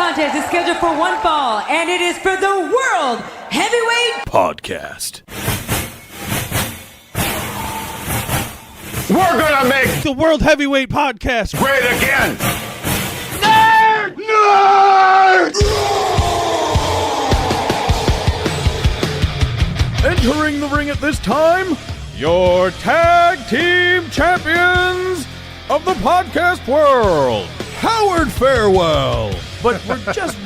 contest is scheduled for one fall, and it is for the World Heavyweight Podcast. We're gonna make The World Heavyweight Podcast. great again. Nerd! Nerd! Entering the ring at this time, your tag team champions of the podcast world, Howard Farewell. But we're just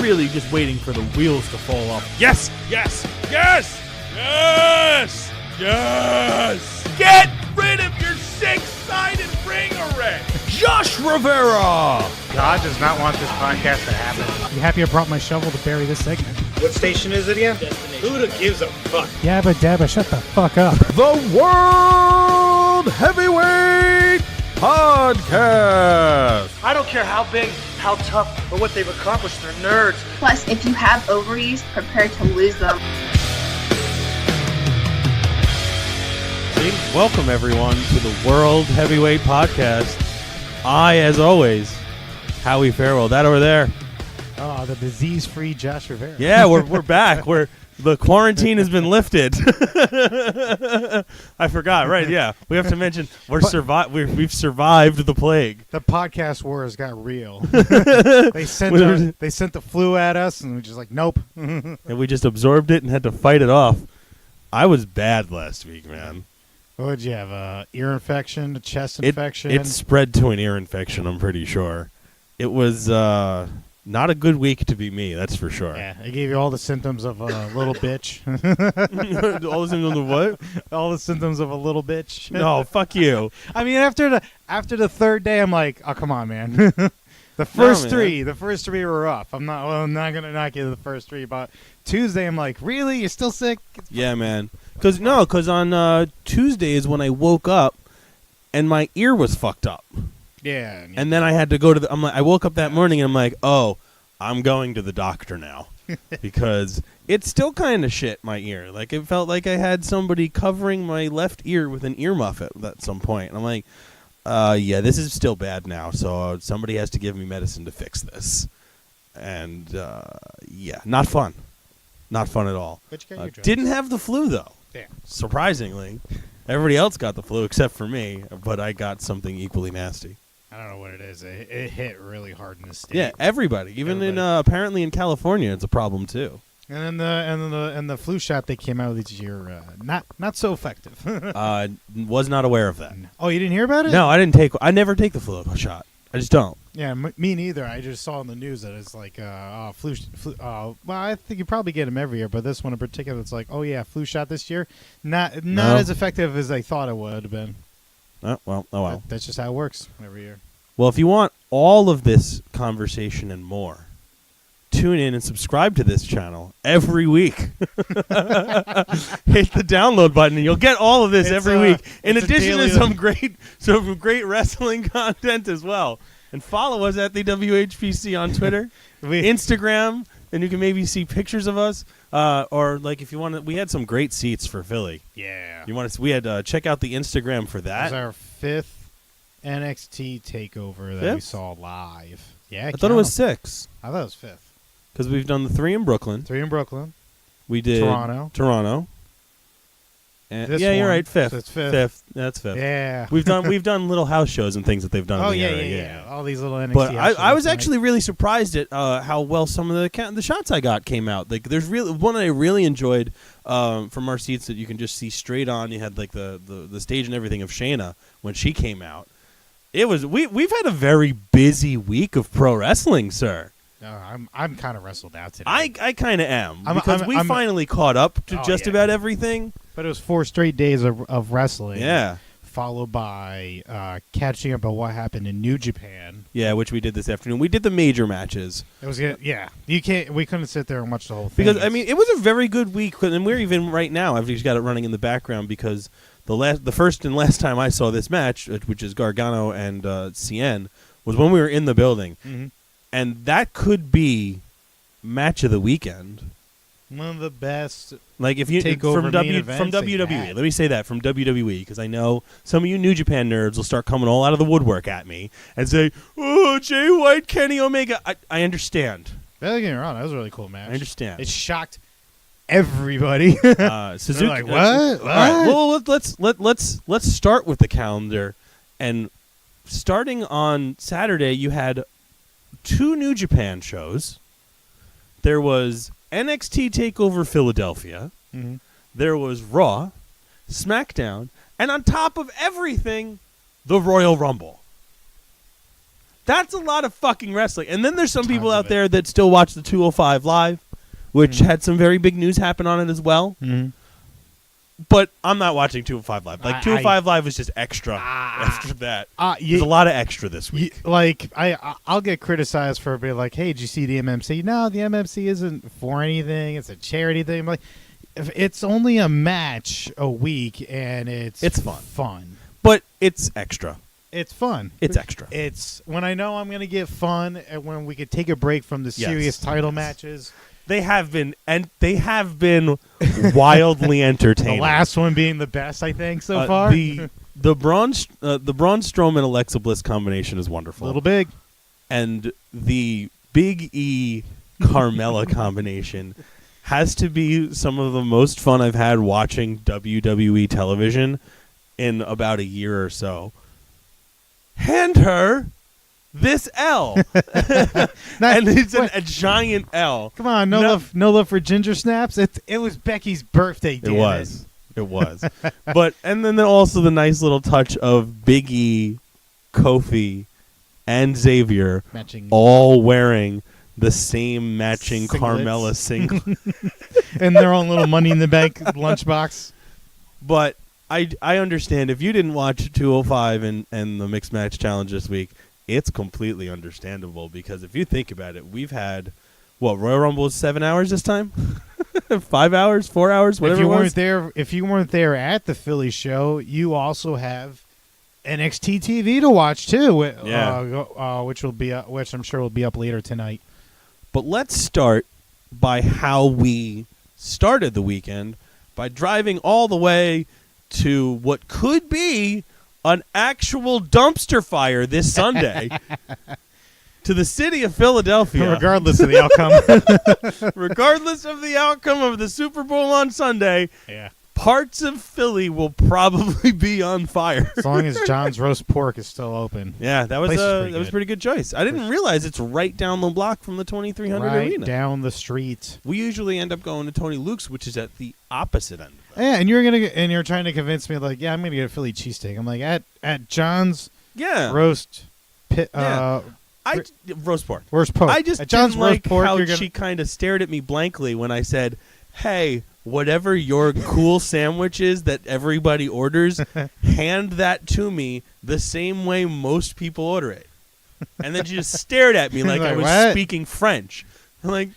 waiting for the wheels to fall off. Yes, yes, yes, yes, yes. Get rid of your six-sided ring array. Josh Rivera. God does not want this podcast to happen. You happy I brought my shovel to bury this segment? What station is it again? Who gives a fuck? Yabba dabba, shut the fuck up. The World Heavyweight Podcast. I don't care how big, how tough, or what they've accomplished. They're nerds. Plus, if you have ovaries, prepare to lose them. Welcome, everyone, to the World Heavyweight Podcast. I, as always, Howie Farewell. That over there. Oh, the disease-free Josh Rivera. Yeah, we're back. The quarantine has been lifted. I forgot. Right? Yeah, we have to mention we've survived the plague. The podcast wars got real. They sent the flu at us, and we're just like, nope. And we just absorbed it and had to fight it off. I was bad last week, man. What did you have? Ear infection, a chest infection? It spread to an ear infection, I'm pretty sure. It was not a good week to be me, that's for sure. Yeah, I gave you all the symptoms of a little bitch. All the symptoms of what? All the symptoms of a little bitch. No, fuck you. I mean, after the third day, I'm like, oh, come on, man. The first three were rough. I'm not gonna knock you the first three, but Tuesday, I'm like, really? You're still sick? Yeah, man. Because on Tuesday is when I woke up and my ear was fucked up. Yeah. And then I had to go to I woke up that morning and I'm like, oh, I'm going to the doctor now. Because it's still kind of shit, my ear. Like, it felt like I had somebody covering my left ear with an earmuff at some point. And I'm like, yeah, this is still bad now. So somebody has to give me medicine to fix this. And, yeah, not fun. Not fun at all. But you got your drugs. Didn't have the flu, though. Yeah. Surprisingly. Everybody else got the flu except for me, but I got something equally nasty. I don't know what it is. It hit really hard in the state. Yeah, everybody. Even in apparently in California, it's a problem too. And then the flu shot they came out this year, not so effective. Was not aware of that. Oh, you didn't hear about it? No, I never take the flu shot. I just don't. Yeah, me neither. I just saw in the news that it's like flu. Well, I think you probably get them every year, but this one in particular, it's like, oh yeah, flu shot this year, not as effective as I thought it would have been. Oh well. That's just how it works every year. Well, if you want all of this conversation and more, tune in and subscribe to this channel every week. Hit the download button and you'll get all of this every week. In addition to some great wrestling content as well. And follow us at the WHPC on Twitter, Instagram, and you can maybe see pictures of us. Or like if you want to, we had some great seats for Philly. Yeah. You want to? We had check out the Instagram for that. That was our fifth NXT takeover that we saw live. Yeah, I thought it was 6. I thought it was 5th. Because we've done the 3 in Brooklyn. 3 in Brooklyn. We did Toronto. And you're right. 5th. So it's 5th. That's 5th. Yeah. We've done little house shows and things that they've done. Oh in the yeah. area. All these little NXT. But I was actually really surprised at how well some of the shots I got came out. Like, there's really one that I really enjoyed from our seats that you can just see straight on. You had like the stage and everything of Shayna when she came out. It was we've had a very busy week of pro wrestling, sir. I'm kind of wrestled out today. I kind of am because we finally caught up to just about everything. But it was 4 straight days of wrestling. Yeah. Followed by catching up on what happened in New Japan. Yeah, which we did this afternoon. We did the major matches. It was good. Yeah. We couldn't sit there and watch the whole thing. Because, I mean, it was a very good week. And we're even right now, I've just got it running in the background because the first and last time I saw this match, which is Gargano and Cien, was when we were in the building. Mm-hmm. And that could be match of the weekend. One of the best. Like if you from WWE, let me say that from WWE because I know some of you New Japan nerds will start coming all out of the woodwork at me and say, "Oh, Jay White, Kenny Omega." I understand. Don't get me wrong, that was a really cool match. I understand. It shocked everybody. Suzuki, They're like, what? All right. Well, let's start with the calendar, and starting on Saturday, you had 2 New Japan shows. There was NXT Takeover Philadelphia. Mhm. There was Raw, SmackDown, and on top of everything, the Royal Rumble. That's a lot of fucking wrestling. And then there's some people Tons out of it. there that still watch the 205 Live, which had some very big news happen on it as well. Mhm. But I'm not watching 205 Live. Like, I- 205 Live was just extra after that. You- There's a lot of extra this week. I'll get criticized for being like, hey, did you see the MMC? No, the MMC isn't for anything. It's a charity thing. I'm like, if it's only a match a week, and it's fun. But it's extra. It's fun. It's extra. It's when I know I'm going to get fun, and when we could take a break from the serious title matches. They have been wildly entertaining. The last one being the best, I think, so far. The Braun Strowman Alexa Bliss combination is wonderful. A little big. And the Big E Carmella combination has to be some of the most fun I've had watching WWE television in about a year or so. Hand her this L. And it's a giant L. Come on, no love for ginger snaps. It was Becky's birthday. It was. But and then also the nice little touch of Big E, Kofi, and Xavier Matching. all wearing the same matching Singlets. Carmella singlet. And their own little Money in the Bank lunchbox. But I understand if you didn't watch 205 and the Mixed Match Challenge this week, it's completely understandable, because if you think about it, we've had, Royal Rumble was 7 hours this time? 5 hours, 4 hours, whatever If you weren't there at the Philly show, you also have NXT TV to watch too. Which I'm sure will be up later tonight. But let's start by how we started the weekend, by driving all the way to what could be an actual dumpster fire this Sunday to the city of Philadelphia. Regardless of the outcome. Regardless of the outcome of the Super Bowl on Sunday, Yeah. parts of Philly will probably be on fire. As long as John's roast pork is still open. Yeah, that was Place is a pretty good. pretty good choice. I didn't realize it's right down the block from the 2300 Right Arena. down the street. We usually end up going to Tony Luke's, which is at the opposite end of that. Yeah, and you're trying to convince me like, yeah, I'm gonna get a Philly cheesesteak. I'm like at John's Yeah. roast pit. Yeah. Roast pork. Roast pork. I just at John's didn't roast like pork. how You're gonna, she kind of stared at me blankly when I said, hey, whatever your cool sandwich is that everybody orders, hand that to me the same way most people order it. And then she just stared at me like I Like, was what? speaking French. I'm like,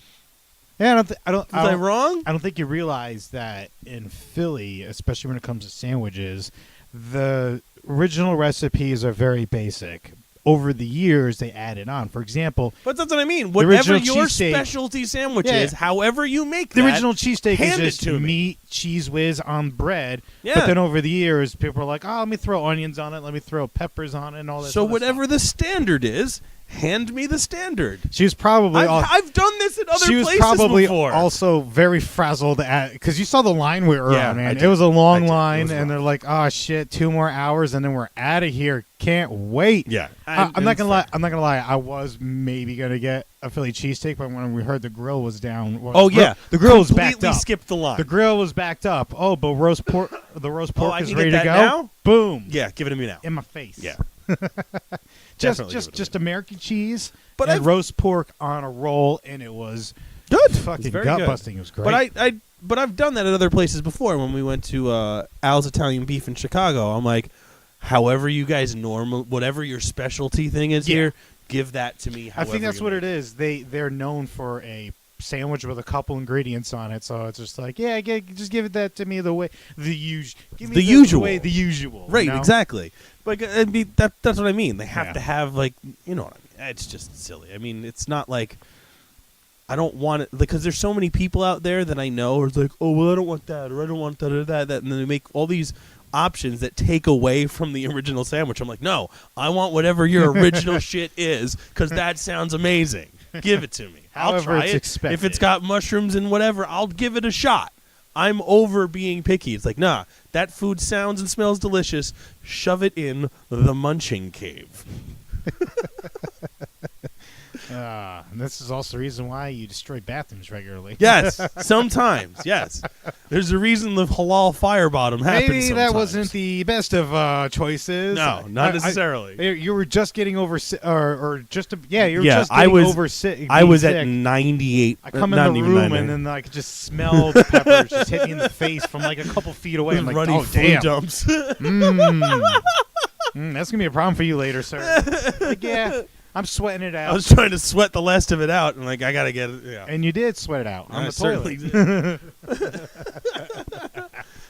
yeah, was I wrong? I don't think you realize that in Philly, especially when it comes to sandwiches, the original recipes are very basic. Over the years, they added on. For example, But that's what I mean. the Whatever original your cheesesteak- specialty sandwich Yeah. is, however you make the that, original cheesesteak hand it is just to me. meat, cheese whiz on bread. Yeah. But then over the years, people are like, oh, let me throw onions on it. Let me throw peppers on it and all that So other whatever stuff. the standard is, hand me the standard. She was probably I've done this at other she was places probably before. also very frazzled at because you saw the line we were Yeah, on, I man. did. It was a I long did. It line, was and rough. they're like, "Oh shit, 2 more hours, and then we're out of here. Can't wait." Yeah. I'm not gonna lie. I'm not gonna lie. I was maybe gonna get a Philly cheesesteak, but when we heard the grill was down, Oh yeah, the grill was backed completely up. skipped the line. The grill was backed up. Oh, but roast pork. The roast pork I is can ready get to go. that now? Boom. Yeah, give it to me now. In my face. Yeah. just Definitely give it to just me. American cheese, But and I've- roast pork on a roll, and it was Good. fucking It's very gut good. busting. It was great. But I've done that at other places before. When we went to Al's Italian Beef in Chicago, I'm like, however you guys whatever your specialty thing is here, give that to me. I think that's what it is. is. They're known for a sandwich with a couple ingredients on it, so it's just like, yeah, just give it that to me the way the usual. The usual. The usual. Right, you know? exactly. Like that's what I mean. They have Yeah. to have like you know what I mean. It's just silly. I mean, it's not like I don't want it because there's so many people out there that I know are like, oh well, I don't want that or I don't want that or that, and then they make all these options that take away from the original sandwich. I'm like, no, I want whatever your original shit is because that sounds amazing. Give it to me. I'll However try it's it. expected. If it's got mushrooms and whatever, I'll give it a shot. I'm over being picky. It's like, nah, that food sounds and smells delicious. Shove it in the munching cave. And this is also the reason why you destroy bathrooms regularly. Yes, sometimes. Yes, there's a reason the halal fire bottom happens. Maybe that sometimes. wasn't the best of choices. No, not necessarily. You were just getting over, or just you were Yeah, just getting I was over sick. I was sick. at 98. I come not in the even room 98. and then I could just smell the peppers just hit me in the face from like a couple feet away. I'm like, runny oh flu damn, dumps. that's gonna be a problem for you later, sir. Like, yeah, I'm sweating it out. I was trying to sweat the last of it out, and like I gotta get it. Yeah. And you did sweat it out on I the certainly toilet. did.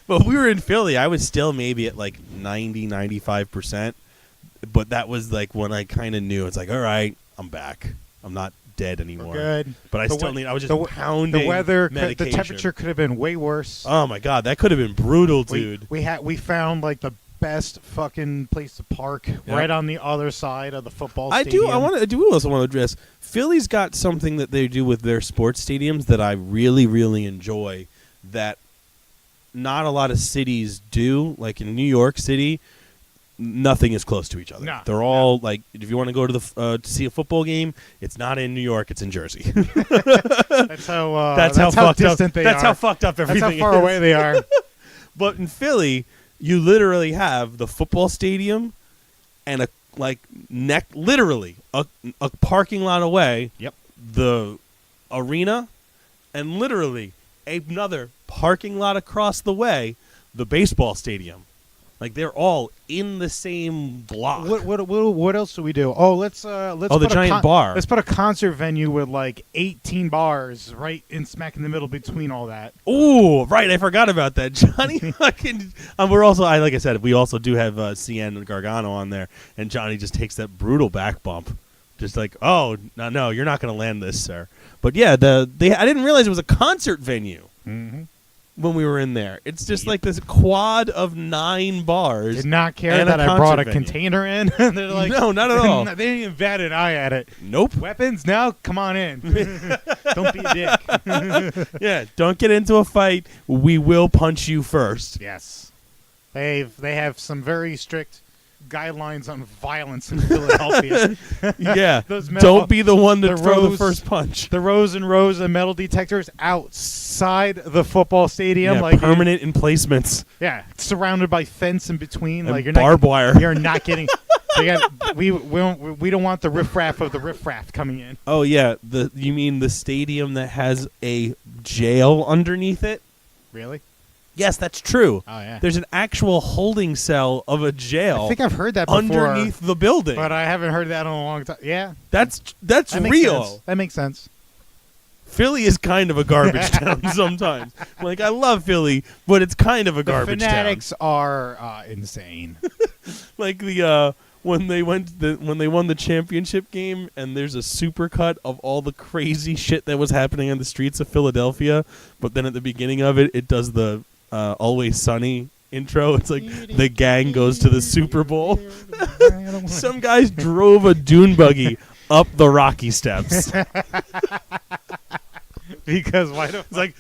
But we were in Philly. I was still maybe at like 90, 95%. But that was like when I kind of knew. It's like, all right, I'm back. I'm not dead anymore. Good. But I The still we- need. I was just pounding The weather, the medication. temperature could have been way worse. Oh my god, that could have been brutal, dude. We found like the best fucking place to park right on the other side of the football I stadium. do also want to address Philly's got something that they do with their sports stadiums that I really, really enjoy that not a lot of cities do. Like in New York City, nothing is close to each other. No, They're all like, if you want to go to the to see a football game, it's not in New York, it's in Jersey. That's how that's how fucked distant up. they That's are. how fucked up That's everything how far is. away they are. But in Philly, you literally have the football stadium and a literally a parking lot away. Yep. The arena, and literally another parking lot across the way, the baseball stadium. Like they're all in the same block. What else do we do? Oh, let's the put a giant bar. Let's put a concert venue with like 18 bars right in smack in the middle between all that. Oh, right, I forgot about that. Johnny fucking. We're also, like I said, we also do have CN and Gargano on there, and Johnny just takes that brutal back bump, just like, oh no, you're not going to land this, sir. But yeah, I didn't realize it was a concert venue. Mm-hmm. When we were in there, it's just like this quad of 9 bars. Did not care and that I concert brought a venue. container in. They're like, No, not at all. They didn't even bat an eye at it. Nope. Weapons? No, come on in. Don't be a dick. Yeah, don't get into a fight. We will punch you first. Yes, they have some very strict guidelines on violence in Philadelphia. Yeah, Those metal- don't be the one to the throw the rows- first punch. The rows and rows of metal detectors outside the football stadium, Yeah, like permanent emplacements surrounded by fence in between, and like you're barbed not, wire. You're not getting. We don't want the riffraff of the riffraff coming in. Oh yeah, you mean the stadium that has a jail underneath it? Really? Yes, that's true. Oh yeah. There's an actual holding cell of a jail I think I've heard that before, underneath the building. but I haven't heard that in a long time. Yeah, That's that makes real. sense. That makes sense. Philly is kind of a garbage town sometimes. Like I love Philly, but it's kind of a The garbage fanatics are insane. town. Like when they won the championship game, and there's a supercut of all the crazy shit that was happening on the streets of Philadelphia. But then at the beginning of it, it does the Always Sunny intro. It's like the gang goes to the Super Bowl. Some guys drove a dune buggy up the Rocky Steps. Because why don't It's like,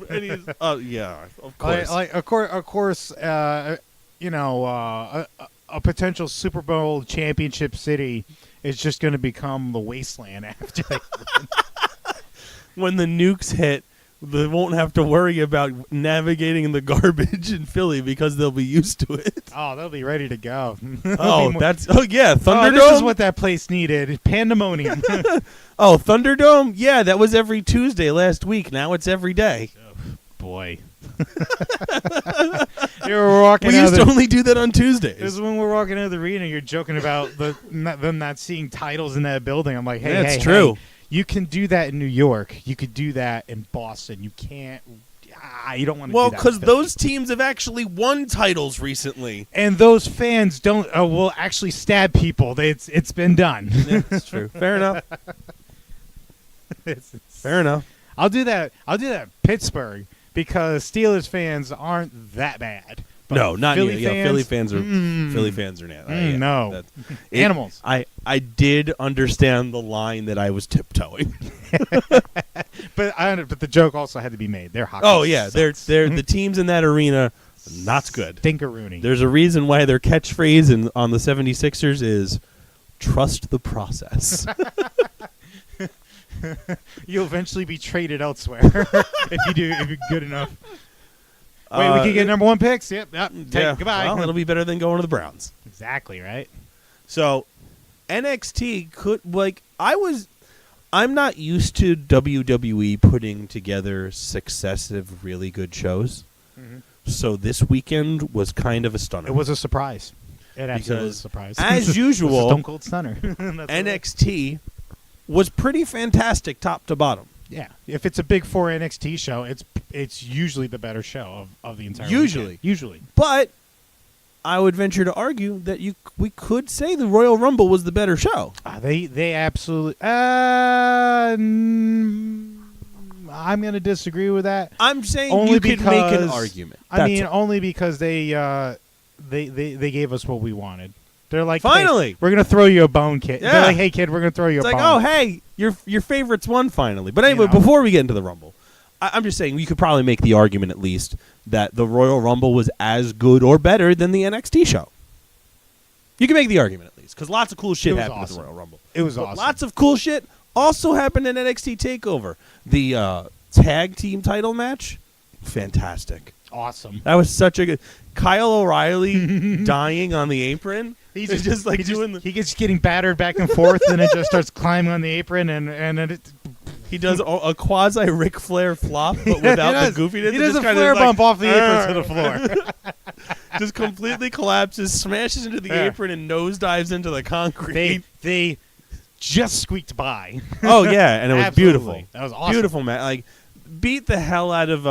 and he's, oh yeah, of course. of course, a potential Super Bowl championship city is just going to become the wasteland after they When the nukes hit, they won't have to worry about navigating the garbage in Philly because they'll be used to it. Oh, they'll be ready to go. Oh, Thunderdome. This is what that place needed. Pandemonium. Oh, Thunderdome. Yeah, that was every Tuesday last week. Now it's every day. Boy. You were walking We out used of to only do that on Tuesdays. This is when we're walking out of the arena. You're joking about them not seeing titles in that building. I'm like, hey, That's hey, true. hey, you can do that in New York. You could do that in Boston. You can't. You don't want to. Well, do that because in Philly. those teams have actually won titles recently. And those fans don't will actually stab people. It's been done. Yeah, that's true. Fair enough. Fair enough. I'll do that in Pittsburgh because Steelers fans aren't that bad. But No, not Philly you. Yeah, Philly fans are no. Animals. I did understand the line that I was tiptoeing. But the joke also had to be made. Their hockey. Oh yeah, sucks. they're the teams in that arena. Not good. Stinkeroonie. There's a reason why their catchphrase on the 76ers is "Trust the process." You'll eventually be traded elsewhere if you're good enough. Wait, we can get number 1 picks. Yep. Goodbye. Well, it'll be better than going to the Browns. Exactly right. So NXT could I'm not used to WWE putting together successive really good shows. Mm-hmm. So this weekend was kind of a stunner. It was a surprise. It absolutely was a surprise. As usual, it was a Stone Cold Stunner. NXT was pretty fantastic top to bottom. Yeah. If it's a Big 4 NXT show, it's usually the better show of the entire Usually. Usually. But I would venture to argue that we could say the Royal Rumble was the better show. They absolutely. I'm going to disagree with that. I'm saying only you could make an because- argument. Only because they gave us what we wanted. They're like, Finally! hey, we're going to throw you a bone, kid. Yeah. They're like, hey, kid, we're going to throw you It's a like, bone. oh, hey, your favorites won finally. But anyway, You know. before we get into the Rumble, I'm just saying you could probably make the argument at least that the Royal Rumble was as good or better than the NXT show. You can make the argument at least because lots of cool shit happened at the Royal Rumble. It was But awesome. Lots of cool shit also happened in NXT TakeOver. The tag team title match, fantastic. Awesome. That was such a good. Kyle O'Reilly dying on the apron. He gets getting battered back and forth, and it just starts climbing on the apron, and it. He does a quasi Ric Flair flop, but without the goofiness. He does a flare bump off the apron to the floor. Just completely collapses, smashes into the apron, and nosedives into the concrete. They just squeaked by. Oh yeah, and it was Absolutely. beautiful. That was awesome. Beautiful, man. Like beat the hell out of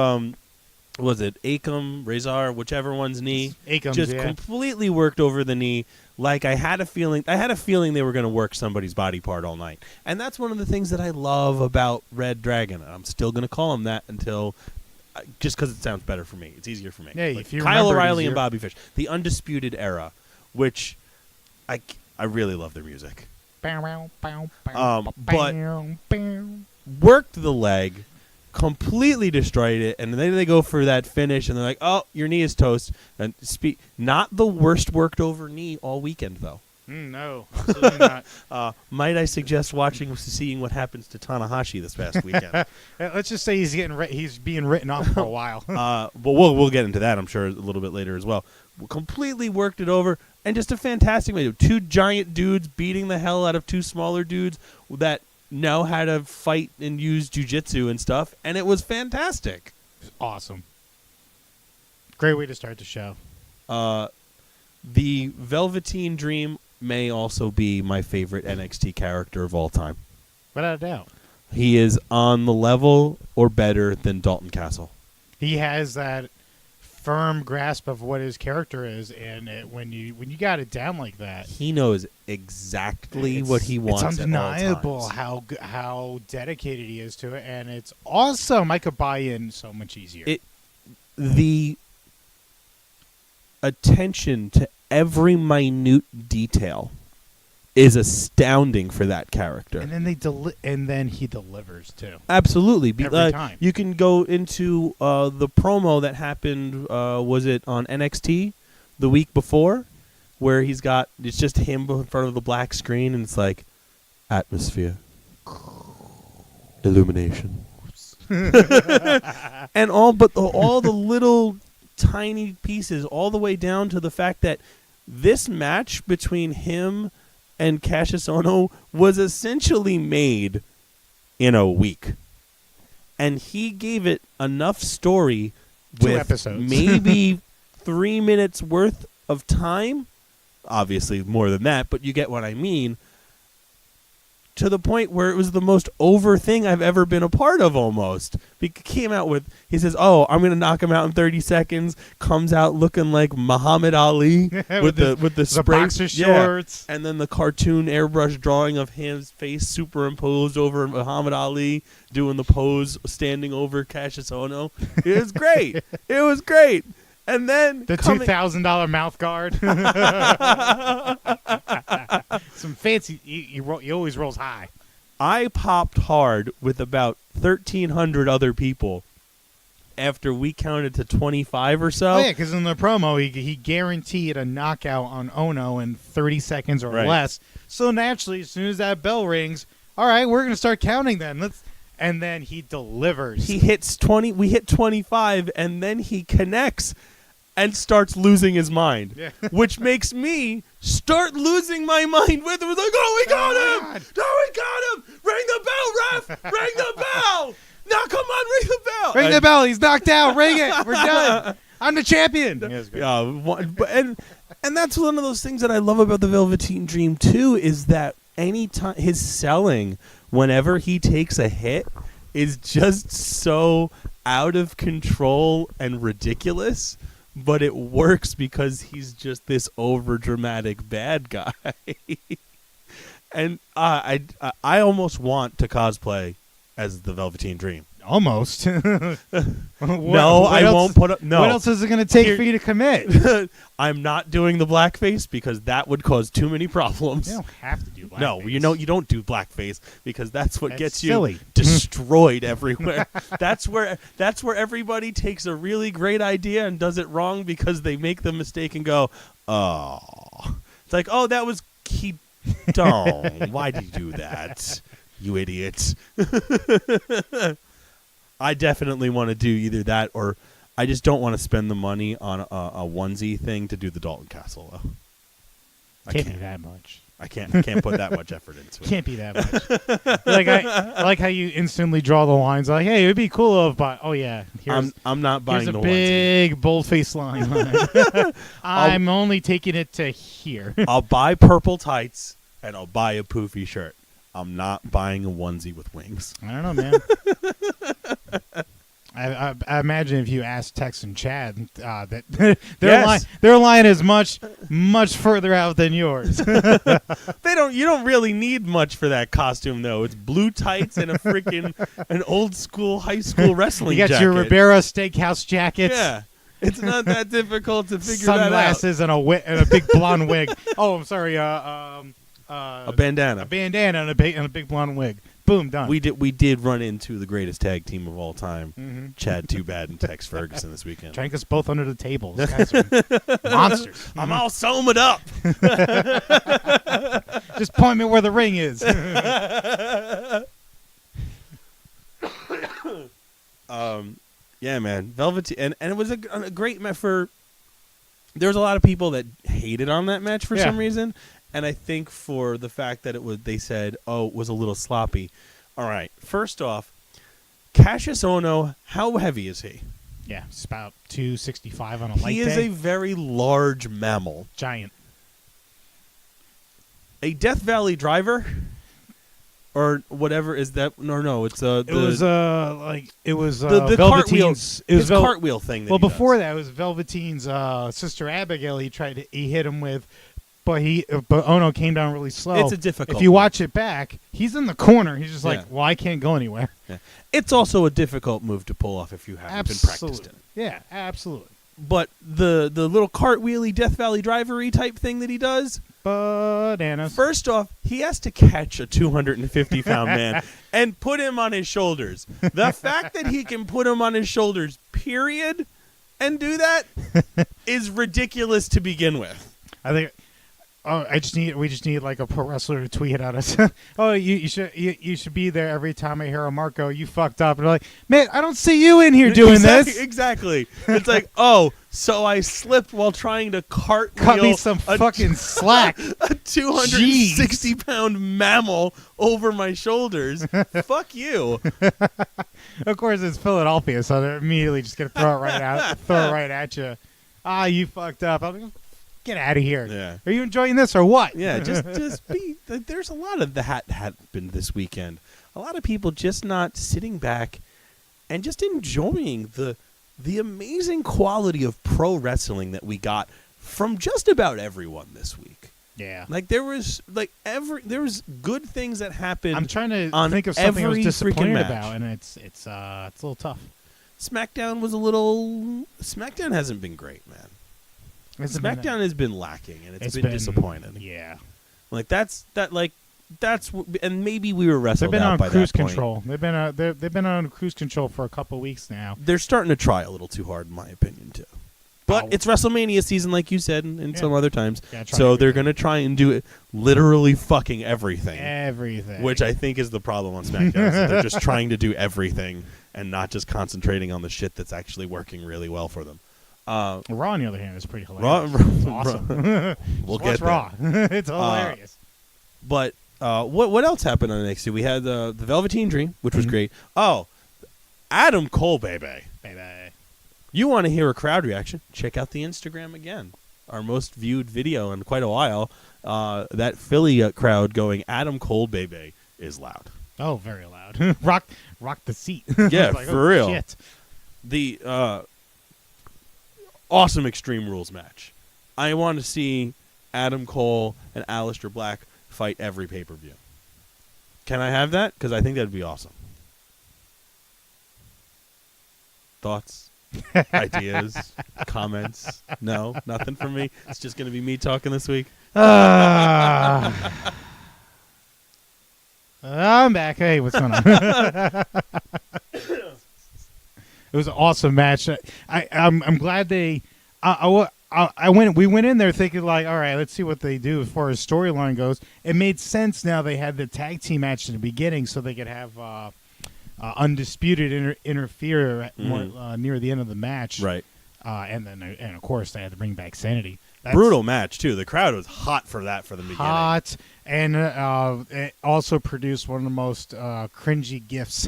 was it Akam, Razor, whichever one's knee? Akam's, just yeah. completely worked over the knee. Like I had a feeling they were going to work somebody's body part all night, and that's one of the things that I love about Red Dragon. I'm still going to call him that until, just because it sounds better for me. It's easier for me. Yeah, like if you Kyle remember it O'Reilly easier. and Bobby Fish, the Undisputed Era, which I really love their music. But worked the leg, completely destroyed it, and then they go for that finish, and they're like, "Oh, your knee is toast." And not the worst worked over knee all weekend though. No, absolutely not. Might I suggest seeing what happens to Tanahashi this past weekend? Let's just say he's being written off for a while. But we'll get into that, I'm sure, a little bit later as well. Completely worked it over, and just a fantastic way. 2 giant dudes beating the hell out of 2 smaller dudes that know how to fight and use jiu-jitsu and stuff, and it was fantastic. Awesome. Great way to start the show. The Velveteen Dream may also be my favorite NXT character of all time. Without a doubt. He is on the level or better than Dalton Castle. He has that firm grasp of what his character is, and when you got it down like that, He knows exactly what he wants. It's undeniable at all times. how dedicated he is to it, and it's awesome. I could buy in so much easier. The attention to every minute detail is astounding for that character. and then he delivers too. Absolutely. Every time. You can go into the promo that happened, was it on NXT the week before, where it's just him in front of the black screen, and it's like, atmosphere, illumination. And all the little tiny pieces, all the way down to the fact that this match between him and Cassius Ohno was essentially made in a week. And he gave it enough story 2 with episodes. maybe 3 minutes worth of time. Obviously more than that, but you get what I mean. To the point where it was the most over thing I've ever been a part of almost. He came out with, he says, "Oh, I'm going to knock him out in 30 seconds." Comes out looking like Muhammad Ali with the spray boxer shorts. And then the cartoon airbrush drawing of his face superimposed over Muhammad Ali doing the pose standing over Cassius Ohno. It was great. It was great. And then The $2,000 mouth guard. Some fancy. He always rolls high. I popped hard with about 1,300 other people after we counted to 25 or so. Oh, yeah, because in the promo, he guaranteed a knockout on Ono in 30 seconds or less. So naturally, as soon as that bell rings, all right, we're going to start counting then. And then he delivers. He hits 20. We hit 25, and then he connects and starts losing his mind, which makes me start losing my mind with it. We're like, oh, we got him! God. Oh, we got him! Ring the bell, ref! Ring the bell! Now, come on, ring the bell! Ring the bell. He's knocked out. Ring it. We're done. I'm the champion. And that's one of those things that I love about the Velveteen Dream, too, is that anytime his selling, whenever he takes a hit, is just so out of control and ridiculous. But it works because he's just this overdramatic bad guy. And I almost want to cosplay as the Velveteen Dream. Almost. I won't put up. No. What else is it going to take for you to commit? I'm not doing the blackface because that would cause too many problems. You don't have to do blackface. No, you don't do blackface because that's what gets silly. You destroyed everywhere. That's where everybody takes a really great idea and does it wrong because they make the mistake and go, oh. It's like, oh, that was don't. Why did you do that? You idiot. I definitely want to do either that or I just don't want to spend the money on a onesie thing to do the Dalton Castle, though. Can't be that much. I can't put that much effort into it. Can't be that much. I like how you instantly draw the lines. Like, hey, it'd be cool if, but I'm not buying here's the a onesie. big boldface line. I'm only taking it to here. I'll buy purple tights and I'll buy a poofy shirt. I'm not buying a onesie with wings. I don't know, man. I imagine if you asked Tex and Chad that their line is much further out than yours. You don't really need much for that costume though. It's blue tights and an old school high school wrestling jacket. You got your Ribera Steakhouse jackets. Yeah. It's not that difficult to figure that out. Sunglasses and a big blonde wig. Oh, I'm sorry. A bandana. A bandana and a big blonde wig. Boom, done. We did run into the greatest tag team of all time, Chad Too Bad and Tex Ferguson this weekend. Drank us both under the table. These guys are monsters. I'm all sewed up. Just point me where the ring is. Yeah, man, Velveteen, and it was a great match for. There was a lot of people that hated on that match for some reason. And I think for the fact that they said, oh, it was a little sloppy. All right. First off, Cassius Ohno, how heavy is he? Yeah, it's about 265 on a light day. He is a very large mammal. Giant. A Death Valley driver? Or whatever is that? No, it's the Velveteen's. Cartwheel thing. That before that, it was Velveteen's sister Abigail. He hit him with. But Ono came down really slow. It's a difficult. If you watch it back, he's in the corner. He's just like, well, I can't go anywhere. Yeah. It's also a difficult move to pull off if you haven't been practiced in it. Yeah, absolutely. But the little cartwheely Death Valley driver-y type thing that he does, bananas. First off, he has to catch a 250-pound man and put him on his shoulders. The fact that he can put him on his shoulders, period, and do that is ridiculous to begin with. I think. Oh, we just need like a pro wrestler to tweet at us. Oh, you should be there every time I hear a Marco, you fucked up. And they're like, man, I don't see you in here doing this. Exactly. It's like, oh, so I slipped while trying to cartwheel. Cut me some fucking slack. A 260-pound mammal over my shoulders. Fuck you. Of course, it's Philadelphia, so they're immediately just gonna throw it right at you. Ah, you fucked up. I'm like, get out of here. Yeah. Are you enjoying this or what? Yeah, just be. There's a lot of that happened this weekend. A lot of people just not sitting back and just enjoying the amazing quality of pro wrestling that we got from just about everyone this week. Yeah. Like there was good things that happened. I'm trying to on think of something I was every disappointed freaking match. about, and it's a little tough. SmackDown was a little. SmackDown hasn't been great, man. SmackDown has been lacking, and it's been disappointing. Yeah, like and maybe we were wrestled out by that point. They've been on cruise control. They've been on cruise control for a couple weeks now. They're starting to try a little too hard, in my opinion, too. But it's WrestleMania season, like you said, and some other times. So they're going to try and do it literally fucking everything. Everything. Which I think is the problem on SmackDown. They're just trying to do everything and not just concentrating on the shit that's actually working really well for them. Raw, on the other hand, is pretty hilarious. It's awesome. We'll get Raw. It's hilarious. But what else happened on NXT? We had the Velveteen Dream, which was great. Oh, Adam Cole, baby. You want to hear a crowd reaction? Check out the Instagram again. Our most viewed video in quite a while. That Philly crowd going, Adam Cole, baby, is loud. Oh, very loud. rock the seat. Yeah, like, for real. Shit. The awesome Extreme Rules match. I want to see Adam Cole and Aleister Black fight every pay-per-view. Can I have that? Because I think that'd be awesome. Thoughts? Ideas? Comments? No? Nothing from me? It's just going to be me talking this week? I'm back. Hey, what's going on? It was an awesome match. I'm glad they... we went in there thinking like, all right, let's see what they do as far as storyline goes. It made sense now they had the tag team match in the beginning so they could have Undisputed interfere more, near the end of the match. Right. And of course they had to bring back Sanity. Brutal match too. The crowd was hot for that from the beginning. Hot, and it also produced one of the most cringy gifts.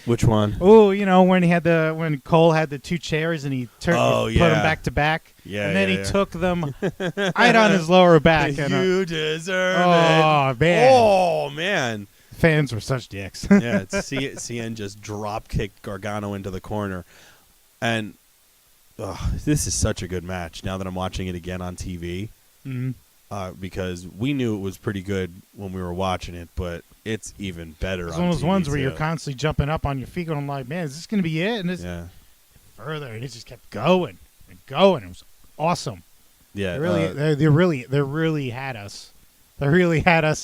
Which one? Oh, when Cole had the two chairs and he put them back to back. Yeah, and then he took them right on his lower back. You deserve it. Oh man! Oh man! Fans were such dicks. Yeah, CN just drop kicked Gargano into the corner, and. This is such a good match now that I'm watching it again on TV. Because we knew it was pretty good when we were watching it, but it's even better. It's one of those ones too. where you're constantly jumping up on your feet, going like, "Man, is this going to be it?" And it's further, and it just kept going and going. It was awesome. Yeah, they really had us. They really had us.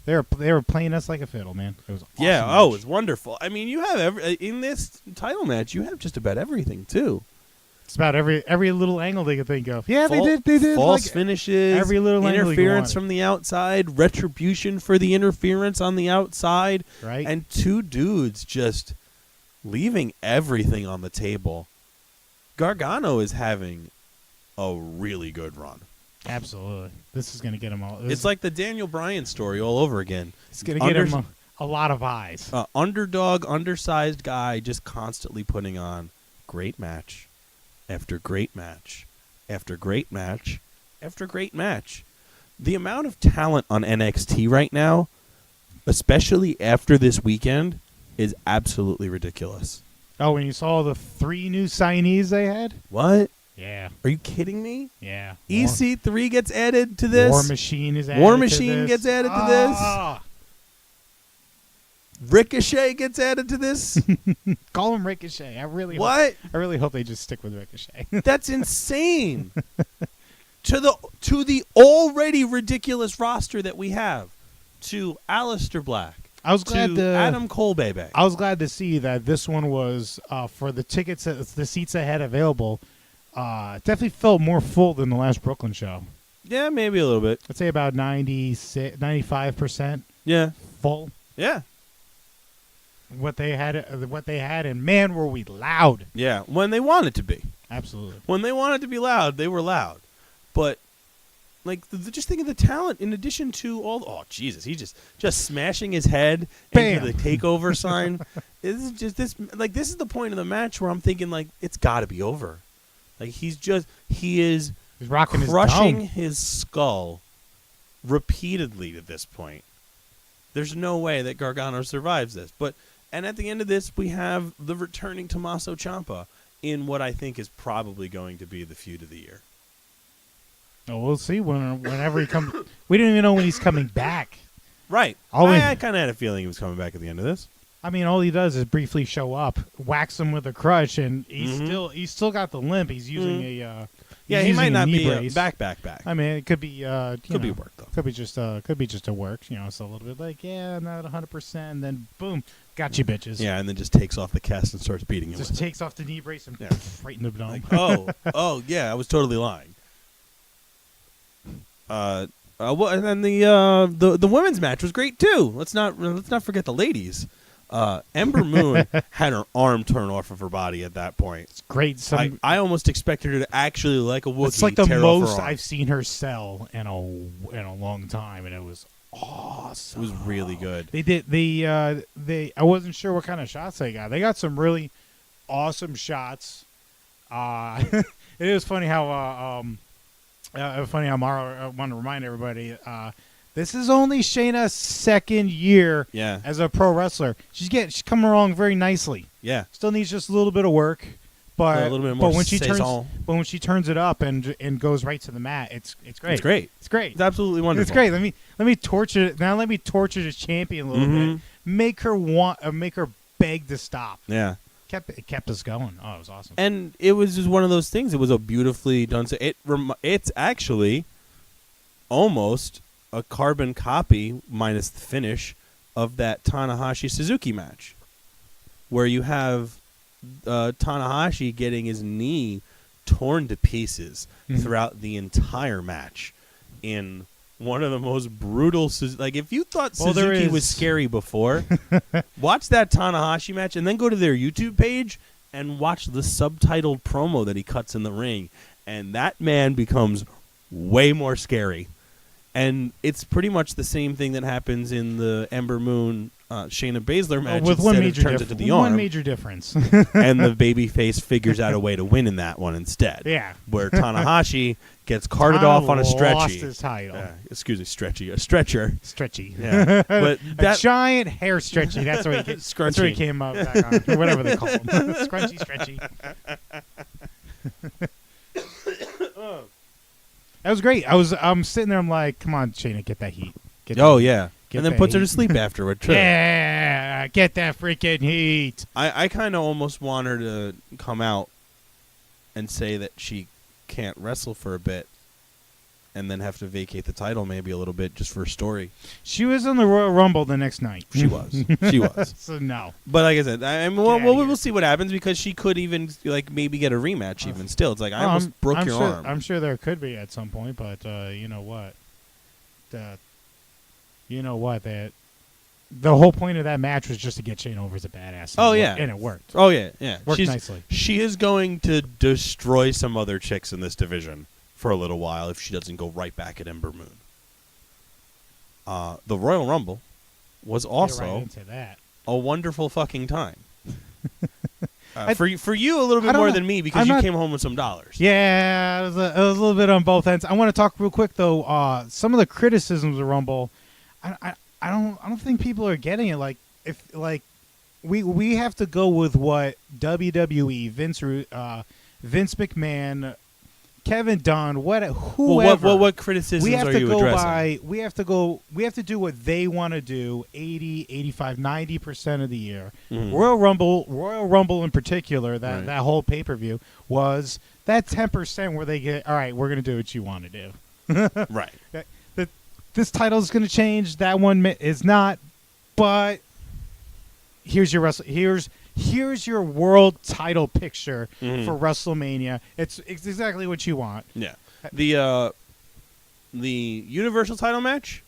They were playing us like a fiddle, man. It was awesome. Yeah. Match. Oh, it was wonderful. I mean, you have in this title match, you have just about everything too. It's about every little angle they could think of. Yeah, they did false finishes, every little interference from the outside, retribution for the interference on the outside, right? And two dudes just leaving everything on the table. Gargano is having a really good run. Absolutely, this is going to get him all. It's like the Daniel Bryan story all over again. It's going to get him a lot of eyes. Underdog, undersized guy, just constantly putting on great match. After great match, after great match, after great match. The amount of talent on NXT right now, especially after this weekend, is absolutely ridiculous. Oh, when you saw the 3 new signees they had? What? Yeah. Are you kidding me? Yeah. EC3 gets added to this. War Machine is added War to Machine this. gets added to this. Ricochet gets added to this. Call him Ricochet. I really hope they just stick with Ricochet. That's insane. To the already ridiculous roster that we have, to Aleister Black. I was glad to Adam Cole, baby. I was glad to see that this one was for the tickets, the seats I had available. Definitely felt more full than the last Brooklyn show. Yeah, maybe a little bit. I'd say about 95%. Yeah, full. Yeah. What they had, and man, were we loud. Yeah, when they wanted to be. Absolutely. When they wanted to be loud, they were loud. But, like, just think of the talent in addition to all... Oh, Jesus, he just smashing his head into the takeover sign. This is the point of the match where I'm thinking, like, it's got to be over. Like, he's rocking crushing his his skull repeatedly at this point. There's no way that Gargano survives this. And at the end of this, we have the returning Tommaso Ciampa in what I think is probably going to be the feud of the year. Oh, we'll see whenever he comes. We didn't even know when he's coming back. Right. I kind of had a feeling he was coming back at the end of this. I mean, all he does is briefly show up, whacks him with a crutch, and he's still got the limp. He's using a he might not be brace. back. I mean, it could be Could be work though. Could be just a work. It's a little bit like not 100%, and then boom, got you bitches. Yeah, and then just takes off the cast and starts beating him. Just takes off the knee brace and right in the dome. Like, oh yeah, I was totally lying. Well, and then the women's match was great too. Let's not forget the ladies. Ember Moon had her arm torn off of her body at that point. It's great. I almost expected her to actually, like a Wookiee, it's like the tear off her most arm. I've seen her sell in a long time, and it was awesome. It was really good. I wasn't sure what kind of shots they got. They got some really awesome shots. It was funny how Mara, I want to remind everybody, this is only Shayna's second year as a pro wrestler. She's coming along very nicely. Yeah. Still needs just a little bit of work, but a little bit more when she turns it up and goes right to the mat, it's great. It's great. It's great. It's absolutely wonderful. It's great. Let me torture the champion a little bit. Make her beg to stop. Yeah. It kept us going. Oh, it was awesome. And it was just one of those things. It was a beautifully done. It's actually almost a carbon copy, minus the finish, of that Tanahashi Suzuki match, where you have Tanahashi getting his knee torn to pieces throughout the entire match in one of the most brutal. Like, if you thought Suzuki was scary before, watch that Tanahashi match and then go to their YouTube page and watch the subtitled promo that he cuts in the ring, and that man becomes way more scary. And it's pretty much the same thing that happens in the Ember Moon Shayna Baszler match. With one major turns it to the arm. One major difference. And the babyface figures out a way to win in that one instead. Yeah. Where Tanahashi gets carted off on a stretchy. Lost his title. Excuse me, stretchy. A stretcher. Stretchy. Yeah. But a giant hair stretchy. That's where he came up back on. Or whatever they call him. Scrunchy, stretchy. That was great. I'm sitting there. I'm like, come on, Shayna, get that heat. Yeah. And then puts her to sleep afterward, too. Yeah, get that freaking heat. I kind of almost want her to come out and say that she can't wrestle for a bit and then have to vacate the title maybe a little bit just for a story. She was on the Royal Rumble the next night. She was. She was. So, no. But like I said, we'll see what happens, because she could even maybe get a rematch even still. It's like, I almost broke your arm. I'm sure there could be at some point, but you know what? That the whole point of that match was just to get Shayna over as a badass. And it worked. Oh, yeah. Worked nicely. She is going to destroy some other chicks in this division for a little while if she doesn't go right back at Ember Moon. The Royal Rumble was also a wonderful fucking time. For you, a little bit more than me, because you came home with some dollars. Yeah, it was a little bit on both ends. I want to talk real quick though. Some of the criticisms of Rumble, I don't think people are getting it. Like, if we have to go with what WWE, Vince McMahon, Kevin Dunn, whoever. What criticisms are you addressing? We have to do what they want to do 80, 85, 90% of the year. Mm-hmm. Royal Rumble in particular, that whole pay-per-view was that 10% where they get, all right, we're going to do what you want to do. Right. This title is going to change. That one is not. But here's your world title picture for WrestleMania. It's exactly what you want. Yeah. The Universal title match,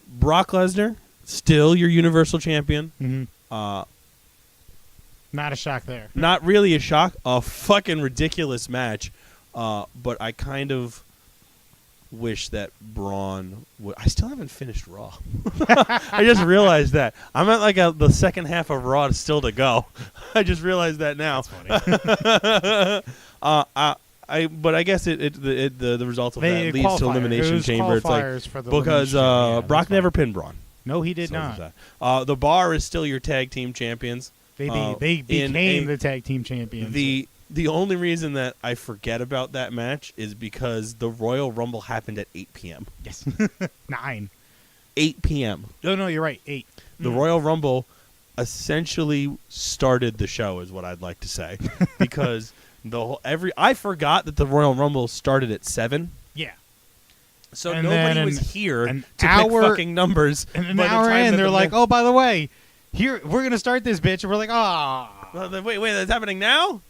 Brock Lesnar, still your Universal champion. Mm-hmm. Not a shock there. Not really a shock. A fucking ridiculous match. But I kind of wish that Braun would. I still haven't finished Raw. I just realized that. I'm at the second half of Raw still to go. I just realized that now. That's funny. But I guess the result of that leads to Elimination Chamber. It's like, because Brock never pinned Braun. No, he did not. The Bar is still your tag team champions. They became the tag team champions. The only reason that I forget about that match is because the Royal Rumble happened at 8 p.m. Yes. 9. 8 p.m. No, you're right. 8. The Royal Rumble essentially started the show, is what I'd like to say, because I forgot that the Royal Rumble started at 7. Yeah. So And nobody then was here an to hour- pick fucking numbers. And an by the hour time in, that they're the like, men- "Oh, by the way, here we're gonna start this bitch," and we're like, "Ah." Wait, that's happening now?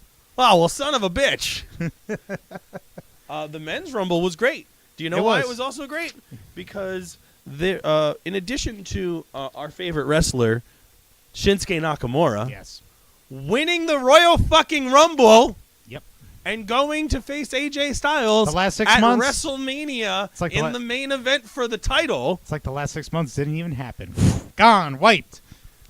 Oh, well, son of a bitch. The men's Rumble was great. Do you know why it was also great? Because there, in addition to our favorite wrestler, Shinsuke Nakamura, Yes. winning the Royal fucking Rumble. Yep. And going to face AJ Styles The last 6 at months. WrestleMania It's like in the main event for the title. It's like the last 6 months didn't even happen. Gone, wiped.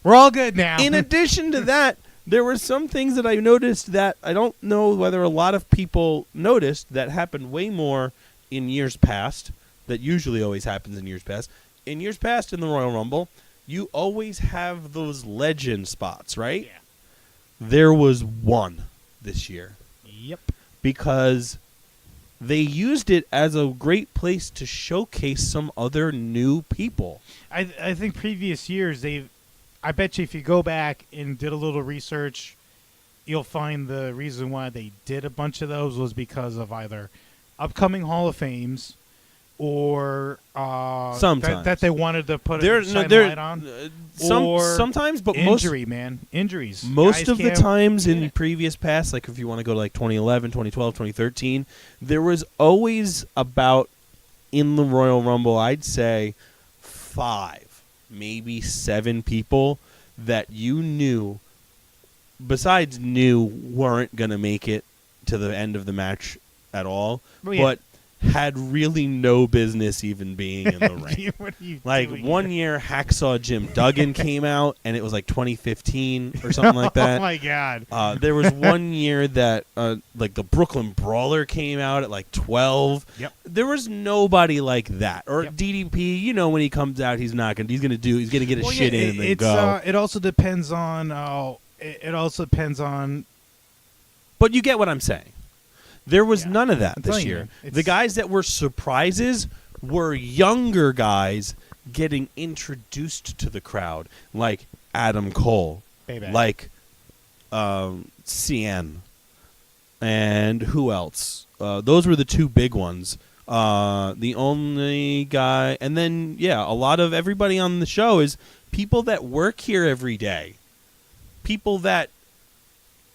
We're all good now. In addition to that, there were some things that I noticed that I don't know whether a lot of people noticed that happened way more in years past, that usually always happens in years past. In years past in the Royal Rumble, you always have those legend spots, right? Yeah. There was one this year. Yep. Because they used it as a great place to showcase some other new people. I think previous years I bet you if you go back and did a little research, you'll find the reason why they did a bunch of those was because of either upcoming Hall of Fames or Sometimes. that they wanted to put a light on. Or sometimes, but injuries. most Guys of the can't- times in Yeah. previous past, like if you want to go to like 2011, 2012, 2013, there was always about, in the Royal Rumble, I'd say 5, maybe 7 people that you knew, weren't going to make it to the end of the match at all, Well, yeah. but had really no business even being in the ring. What are you Like doing? one year, Hacksaw Jim Duggan came out, and it was like 2015 or something like that. Oh my god! There was one year that like the Brooklyn Brawler came out at like 12. Yep. There was nobody like that. Or Yep. DDP, you know, when he comes out, he's gonna get his Well, shit yeah, in and then it's, go. it also depends on. It also depends on. But you get what I'm saying. There was Yeah. none of that I'm this telling you, year. man, it's- The guys that were surprises were younger guys getting introduced to the crowd, like Adam Cole, Baby. like CN, and who else? Those were the 2 big ones. The only guy, and then a lot of everybody on the show is people that work here every day, people that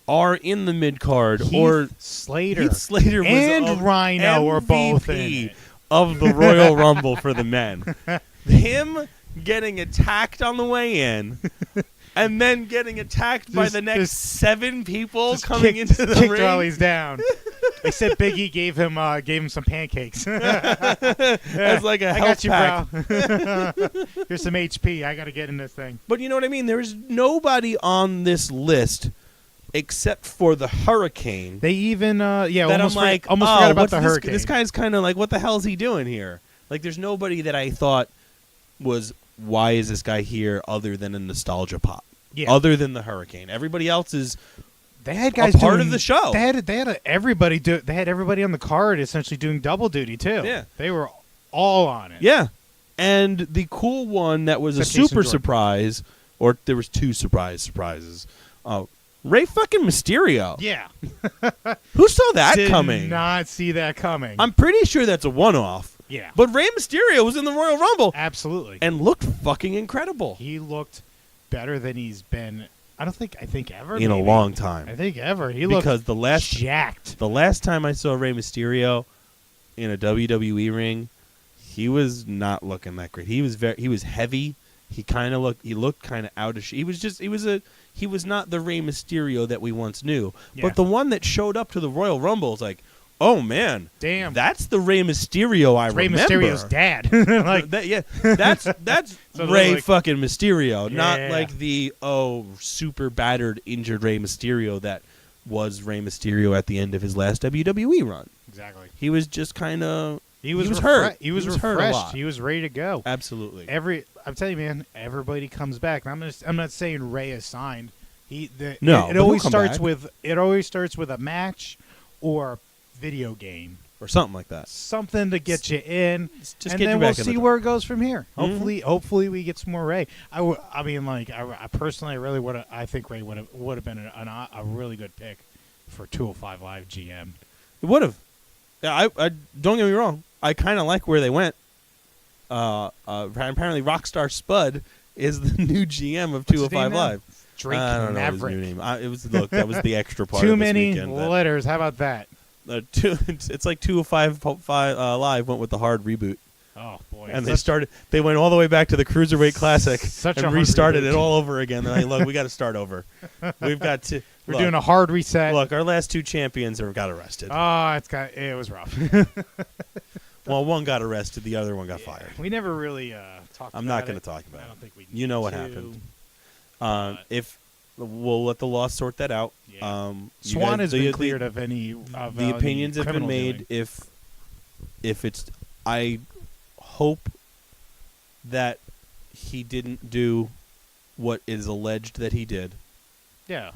are in the mid card, or Slater. Heath Slater was and Rhino are both in MVP it. of the Royal Rumble for the men. Him getting attacked on the way in, and then getting attacked by Just- the next just- 7 people Just coming kicked- into the kicked ring. while he's down. Except Biggie gave him some pancakes. As like a I health got you, pack. bro. Here's some HP. I got to get in this thing. But you know what I mean? There is nobody on this list except for the Hurricane. They even that almost I'm like, almost oh, forgot about what's the this, Hurricane. This guy's kind of like, what the hell is he doing here? Like, there's nobody that I thought was, why is this guy here, other than a nostalgia pop? Yeah. Other than the Hurricane, everybody else is They had guys part doing, of the show. They had everybody on the card essentially doing double duty too. Yeah. They were all on it. yeah. And the cool one that was a Except Jason super Jordan. surprise, or there was 2 surprises. Ray fucking Mysterio. Yeah. Who saw that Did coming? not see that coming. I'm pretty sure that's a one-off. yeah. But Rey Mysterio was in the Royal Rumble Absolutely. and looked fucking incredible He looked better than he's been. I think ever in a maybe. long time. I think ever. He looked Because the last time I saw Rey Mysterio in a WWE ring, he was not looking that great. He was heavy. He looked kind of out of shape. He was not the Rey Mysterio that we once knew. Yeah. But the one that showed up to the Royal Rumble is like, oh man, Damn. that's the Rey Mysterio I Rey remember. Mysterio's dad. Like That's So Rey like- fucking Mysterio, not Yeah. like the super battered, injured Rey Mysterio that was Rey Mysterio at the end of his last WWE run. exactly. He was just kind of He was hurt. He was hurt a refreshed. lot. He was ready to go. Absolutely. I'm telling you, man. Everybody comes back. I'm not saying Ray is signed. No, It but he'll always come starts back. with a match or a video game or something like that. Something to get you in, Just and get then you we'll back in the see door. where it goes from here. Mhm. Hopefully we get some more Ray. I mean, like, I personally really would. I think Ray would have been a really good pick for 205 Live GM. It would have. Yeah, I don't get me wrong. I kind of like where they went. Apparently, Rockstar Spud is the new GM of What's his name 205 now? Live. Drake I don't know his Maverick. new name. That was the extra part. Too of this many weekend that- letters. How about that? It's like 205 Live went with the hard reboot, Oh boy! and they went all the way back to the Cruiserweight Classic Such a and hard restarted reboot. it all over again. They're like, look, we got to start over. We've got to. We're doing a hard reset. Look, our last 2 champions got arrested. Oh, it was rough. Well, one got arrested, the other one got fired. We never really talked. I'm about not going it. to talk about I it. don't think we. You know need what to, happened. If we'll let the law sort that out. Yeah. You Swan guys- has been cleared of any. Of, the opinions have been criminal made. doing. If it's, I hope that he didn't do what is alleged that he did. Yeah.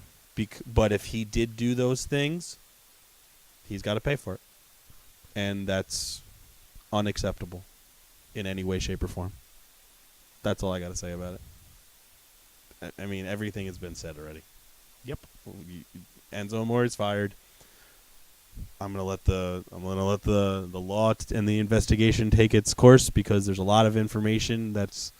But if he did do those things, he's got to pay for it, and that's unacceptable in any way, shape, or form. That's all I got to say about it. I mean, everything has been said already. Yep. Enzo Amore is fired. I'm gonna let the law and the investigation take its course because there's a lot of information that's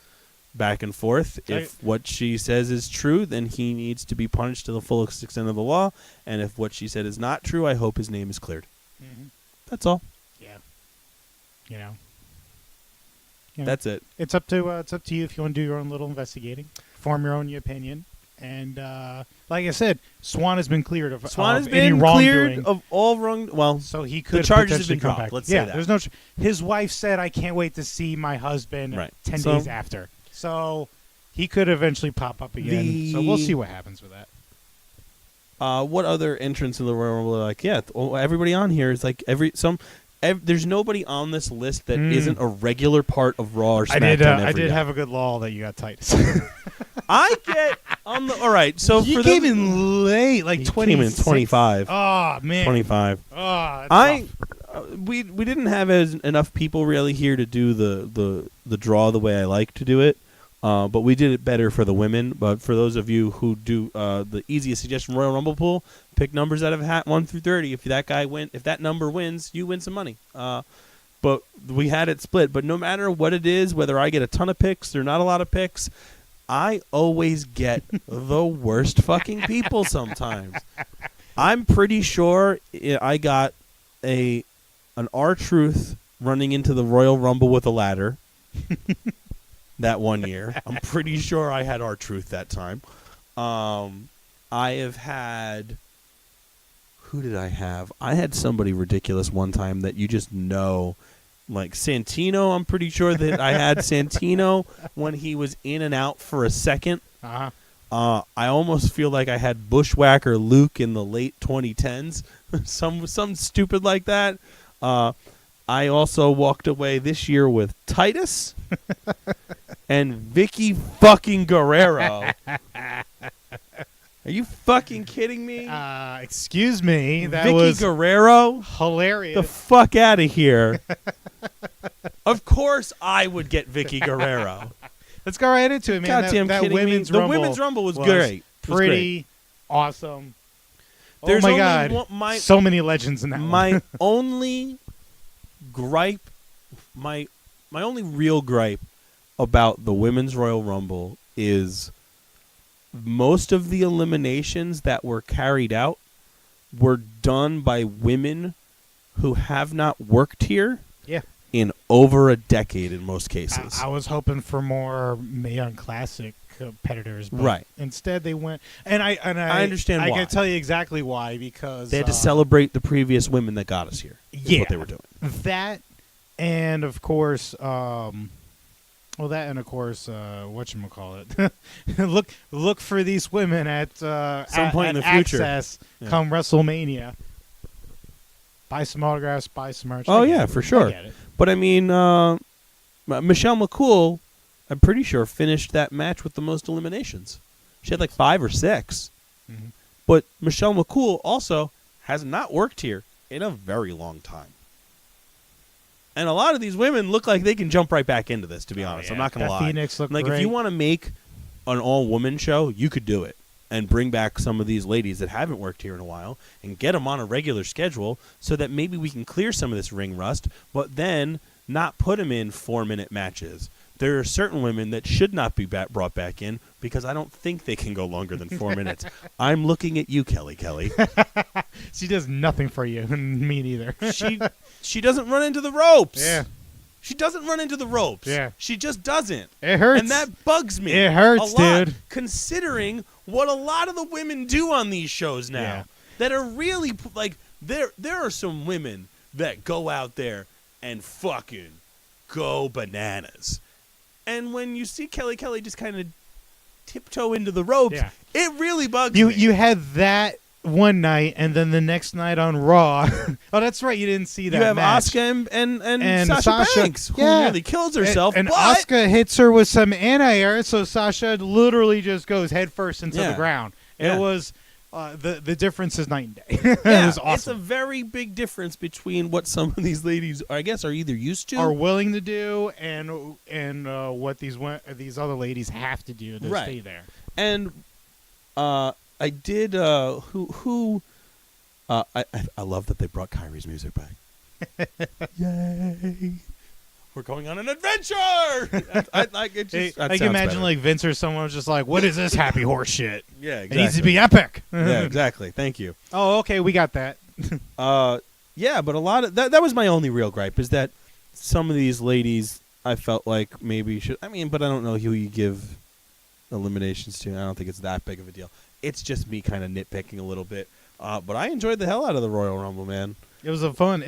back and forth. If what she says is true, then he needs to be punished to the fullest extent of the law. And if what she said is not true, I hope his name is cleared. Mm-hmm. That's all. Yeah. You know. That's it. It's up to you if you want to do your own little investigating, form your own opinion, and like I said, Swan has been cleared of Swan has any been wrongdoing. cleared of all wrong. Well, So he could charges have potentially been come dropped, back. let's yeah, say that. there's no. His wife said, "I can't wait to see my husband." Right. 10 So- days after, so he could eventually pop up again. So we'll see what happens with that. what other entrants in the Royal Rumble are like? Yeah, everybody on here is like there's nobody on this list that isn't a regular part of Raw or SmackDown. I every did day. have a good law that you got Titus. I get on the. All right, so you for came them, in late, like he 20. came in 25. Oh man, 25. Oh, I we didn't have enough people really here to do the draw the way I like to do it, but we did it better for the women. But for those of you who do the easiest suggestion, Royal Rumble pool, pick numbers out of a hat 1 through 30. If that number wins, you win some money. But we had it split. But no matter what it is, whether I get a ton of picks or not a lot of picks, I always get the worst fucking people sometimes. I'm pretty sure I got an R-Truth running into the Royal Rumble with a ladder that one year. I'm pretty sure I had R-Truth that time. I have had... Who did I have? I had somebody ridiculous one time that you just know... Like Santino, I'm pretty sure that I had Santino when he was in and out for a second. Uh-huh. I almost feel like I had Bushwhacker Luke in the late 2010s, some stupid like that. I also walked away this year with Titus and Vicky fucking Guerrero. Are you fucking kidding me? Excuse me. That Vicky was Guerrero? hilarious. The fuck out of here. Of course I would get Vicky Guerrero. Let's go right into it, man. Goddamn that kidding me. women's The Rumble women's Rumble was great. It was Pretty awesome. There's oh my only God. So many legends in that My one. only gripe, my only real gripe about the Women's Royal Rumble is most of the eliminations that were carried out were done by women who have not worked here Yeah. in over a decade in most cases. I was hoping for more Mae Young Classic competitors, but Right. instead they went, and I understand I why. can tell you exactly why, because They had to celebrate the previous women that got us here. Is Yeah. what they were doing. that, and of course, whatchamacallit. look for these women at Some point in at the future. Access Yeah. come WrestleMania. Buy some autographs, buy some merch. Oh, I get yeah, it. for sure. I get it. But I mean, Michelle McCool, I'm pretty sure, finished that match with the most eliminations. She had like 5 or 6. Mhm. But Michelle McCool also has not worked here in a very long time. And a lot of these women look like they can jump right back into this, to be honest. Yeah. I'm not going to lie. Phoenix looked like, great. if you want to make an all-woman show, you could do it and bring back some of these ladies that haven't worked here in a while and get them on a regular schedule so that maybe we can clear some of this ring rust, but then not put them in 4-minute matches. There are certain women that should not be brought back in because I don't think they can go longer than 4 minutes. I'm looking at you, Kelly. She does nothing for you. Me neither. She doesn't run into the ropes. Yeah. She doesn't run into the ropes. Yeah. She just doesn't. It hurts. And that bugs me. It hurts, a lot, dude. considering what a lot of the women do on these shows now. Yeah. That are really, like, there are some women that go out there and fucking go bananas. And when you see Kelly just kind of tiptoe into the ropes, Yeah. it really bugs me. You had that one night, and then the next night on Raw. Oh, that's right. You didn't see that. You have match. Asuka and And Sasha Sasha, Banks, who yeah. nearly kills herself. And but Asuka hits her with some anti-air, so Sasha literally just goes headfirst into Yeah. the ground. Yeah. It was the difference is night and day. It yeah, was it's a awesome. very big difference between what some of these ladies, I guess, are either used to. Are willing to do and what these other ladies have to do to Right. stay there. And I did. I love that they brought Kyrie's music back. Yay! We're going on an adventure. I can imagine like Vince or someone was just like, "What is this happy horse shit? Yeah, It exactly. needs to be epic." Yeah, exactly. Thank you. Oh, okay, we got that. Yeah, but a lot of that was my only real gripe is that some of these ladies I felt like maybe should. I mean, but I don't know who you give eliminations to. I don't think it's that big of a deal. It's just me kind of nitpicking a little bit. But I enjoyed the hell out of the Royal Rumble, man. It was a fun.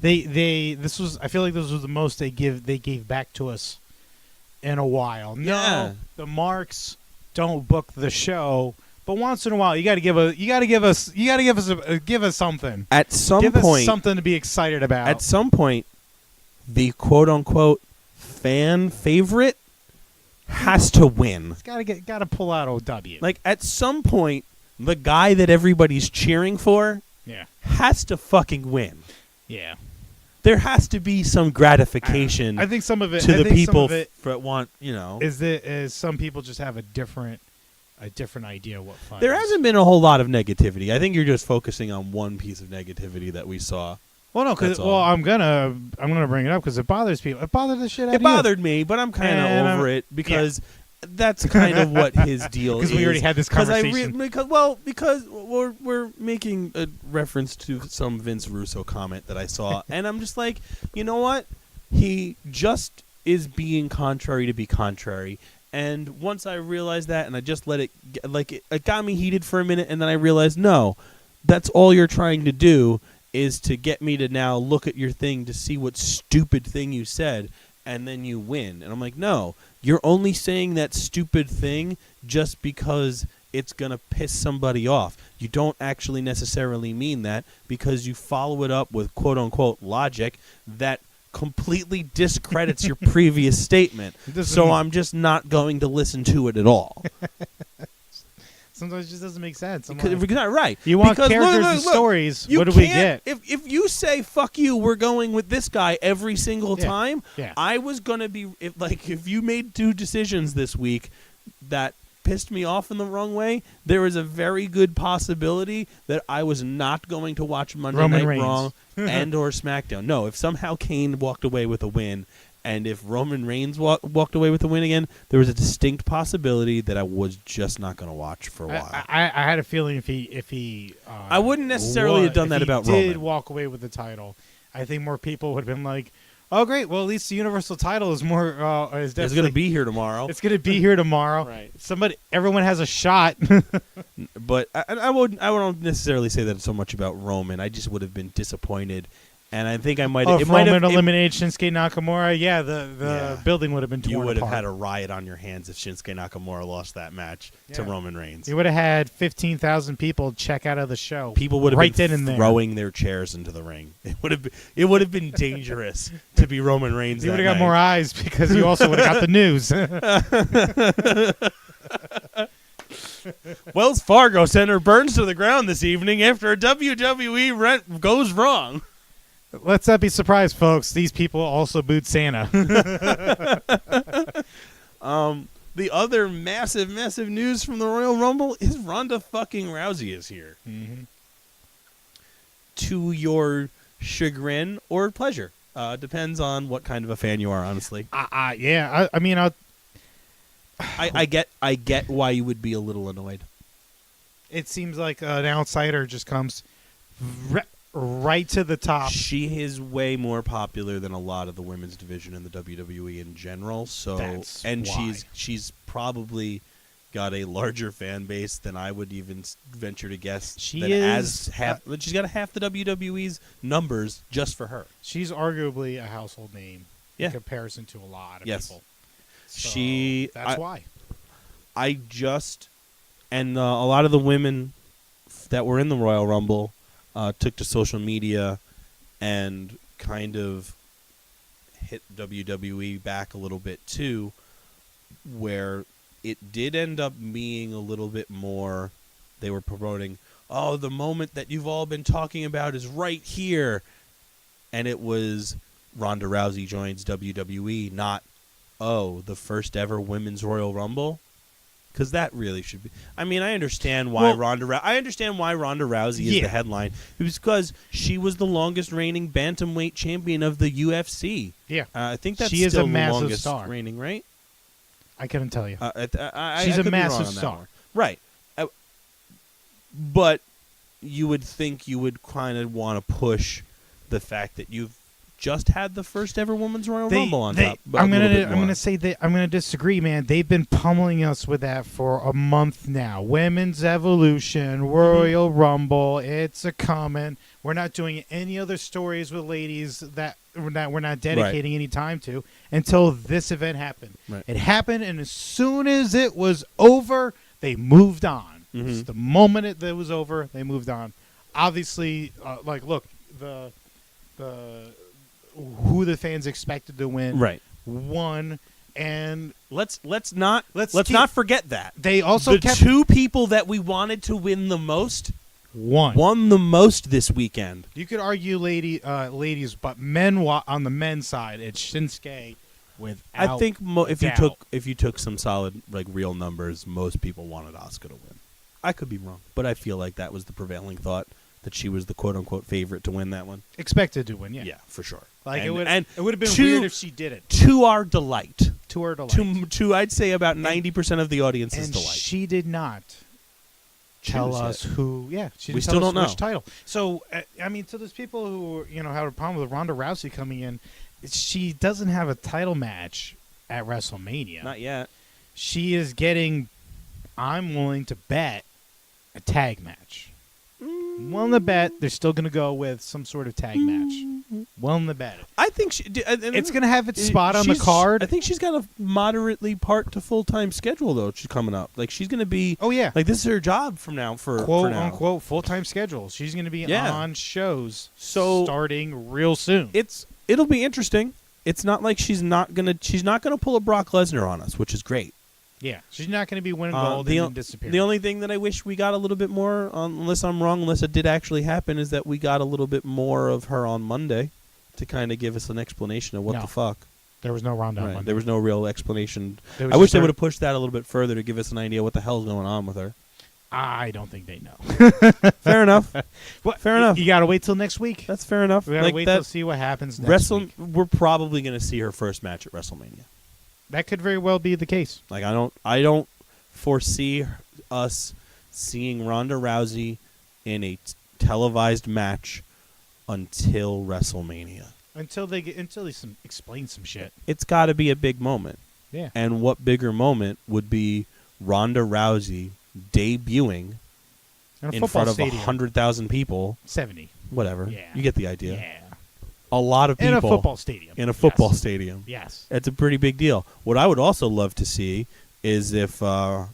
This was. I feel like this was the most they gave back to us in a while. No, Yeah. the marks don't book the show, but once in a while you got to give us something. At some Give point, us something to be excited about. at some point, the quote unquote fan favorite has to win. Got to pull out OW. Like at some point, the guy that everybody's cheering for yeah, has to fucking win. yeah. There has to be some gratification I think some of it to I the think people some of it that want, is some people just have a different idea of what fun There is. hasn't been a whole lot of negativity. I think you're just focusing on one piece of negativity that we saw. Well, no, because That's all. I'm gonna bring it up because it bothers people. It bothered the shit out of It you. bothered me, but I'm kind And of over it because that's kind of what his deal is. Because we already had this conversation. Because we're making a reference to some Vince Russo comment that I saw, and I'm just like, you know what? He just is being contrary to be contrary. And once I realized that, and I just let it, it got me heated for a minute, and then I realized, no, that's all you're trying to do is to get me to now look at your thing to see what stupid thing you said, and then you win. And I'm like, no, you're only saying that stupid thing just because it's going to piss somebody off. You don't actually necessarily mean that because you follow it up with quote-unquote logic that completely discredits your previous statement. So I'm just not going to listen to it at all. Sometimes it just doesn't make sense. I'm Because like, if you're not right. you want Because characters look, and stories. you What do we can't- get? If you say fuck you, we're going with this guy every single Yeah. time. Yeah. I was gonna be if you made two decisions this week that pissed me off in the wrong way, there is a very good possibility that I was not going to watch Monday Roman Night Reigns. Raw and or SmackDown. No, if somehow Kane walked away with a win. And if Roman Reigns walked away with the win again, there was a distinct possibility that I was just not going to watch for a while. I had a feeling if he I wouldn't necessarily have done that about If he did Roman. walk away with the title, I think more people would have been like, "Oh, great! Well, at least the Universal title is more is It's definitely going to be here tomorrow. It's going to be here tomorrow. Right. Everyone has a shot. But I wouldn't necessarily say that so much about Roman. I just would have been disappointed. And I think I might have. If Roman eliminated Shinsuke Nakamura, yeah, the Yeah. building would have been torn You would have apart. had a riot on your hands if Shinsuke Nakamura lost that match to Yeah. Roman Reigns. You would have had 15,000 people check out of the show. People would have right been then and there. throwing their chairs into the ring. It would have been dangerous to be Roman Reigns. You that would have got more night. eyes because you also would have got the news. Wells Fargo Center burns to the ground this evening after a WWE rent goes wrong. Let's not be surprised, folks. These people also booed Santa. The other massive news from the Royal Rumble is Ronda fucking Rousey is here. Mm-hmm. To your chagrin or pleasure. Depends on what kind of a fan you are, honestly. Yeah. I mean, I get why you would be a little annoyed. it seems like an outsider just comes right to the top. She is way more popular than a lot of the women's division in the WWE in general. So, That's and why. she's probably got a larger fan base than I would even venture to guess. She than is she's got half the WWE's numbers just for her. She's arguably a household name Yeah. in comparison to a lot of Yes. people. So that's why. I just and a lot of the women that were in the Royal Rumble took to social media and kind of hit WWE back a little bit too, where it did end up being a little bit more. They were promoting, oh, the moment that you've all been talking about is right here, and it was Ronda Rousey joins WWE, not the first ever women's Royal Rumble. Because that really should be. I mean, I understand why Ronda Rousey is the headline. It was because she was the longest reigning bantamweight champion of the UFC. Yeah. I think that's She is still a massive the longest star. reigning, right? I couldn't tell you. She's a could be massive wrong on that star. one. Right. But you would think you would kind of want to push the fact that you've just had the first ever women's Royal Rumble on top. I'm gonna say that I'm gonna disagree, man. They've been pummeling us with that for a month now. Women's Evolution, Royal Rumble, it's a coming. We're not doing any other stories with ladies that we're not dedicating any time to until this event happened. Right. It happened, and as soon as it was over, they moved on. Mhm. The moment it was over, they moved on. Obviously, look, the who the fans expected to win, won, and let's not forget that they also kept two people that we wanted to win the most won the most this weekend. You could argue ladies, but men on the men's side, it's Shinsuke. Without I think doubt. if you took some solid real numbers, most people wanted Asuka to win. I could be wrong, but I feel like that was the prevailing thought, that she was the quote unquote favorite to win that one. Expected to win, yeah. Yeah, for sure. Like and, it would have been weird if she did it. To our delight. To her delight. To I'd say about 90% of the audience's delight. She did not tell us who. Yeah, she didn't we tell still us don't know which title. So I mean, to those people who have a problem with Ronda Rousey coming in, she doesn't have a title match at WrestleMania. Not yet. She is getting. I'm willing to bet a tag match. Willing to bet they're still going to go with some sort of tag match. Willing to bet it. I think It's going to have its spot on the card. I think she's got a moderately part to full-time schedule, though. She's coming up. Like, she's going to be... Oh, yeah. Like, this is her job from now for quote now. unquote full-time schedule. She's going to be on shows starting real soon. It'll be interesting. It's not like she's not going to pull a Brock Lesnar on us, which is great. Yeah, she's not going to be winning gold and disappearing. The only thing that I wish we got a little bit more, unless I'm wrong, unless it did actually happen, is that we got a little bit more of her on Monday to kind of give us an explanation of what the fuck. There was no Ronda on Monday. There was no real explanation. I wish they would have pushed that a little bit further to give us an idea what the hell's going on with her. I don't think they know. Fair enough. Fair enough. You got to wait till next week. That's fair enough. We got to wait to see what happens next week. We're probably going to see her first match at WrestleMania. That could very well be the case. Like I don't foresee us seeing Ronda Rousey in a televised match until WrestleMania. Until they explain some shit. It's got to be a big moment. Yeah. And what bigger moment would be Ronda Rousey debuting in front of 100,000 people? 70. Whatever. Yeah. You get the idea. Yeah. A lot of people. In a football stadium. In a football stadium. Yes. It's a pretty big deal. What I would also love to see is if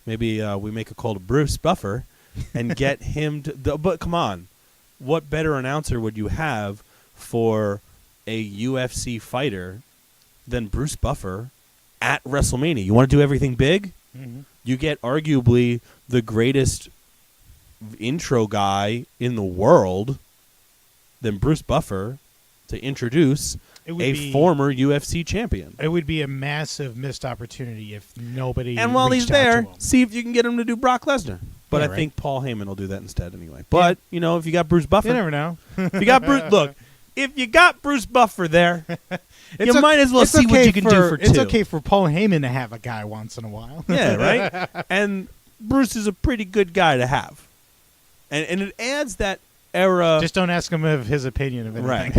maybe we make a call to Bruce Buffer and get him to... But come on. What better announcer would you have for a UFC fighter than Bruce Buffer at WrestleMania? You want to do everything big? Mm-hmm. You get arguably the greatest intro guy in the world than Bruce Buffer to introduce It would a be- former UFC champion. It would be a massive missed opportunity if nobody. And while he's reached out to there, him. see if you can get him to do Brock Lesnar. But Yeah, I right. think Paul Heyman will do that instead anyway. But, if you got Bruce Buffer. You never know. If you got Bruce, look, if you got Bruce Buffer there, you o- might as well it's see what okay you can do for It's two. okay for Paul Heyman to have a guy once in a while. Yeah, right? And Bruce is a pretty good guy to have. And it adds that era. Just don't ask him of his opinion of anything.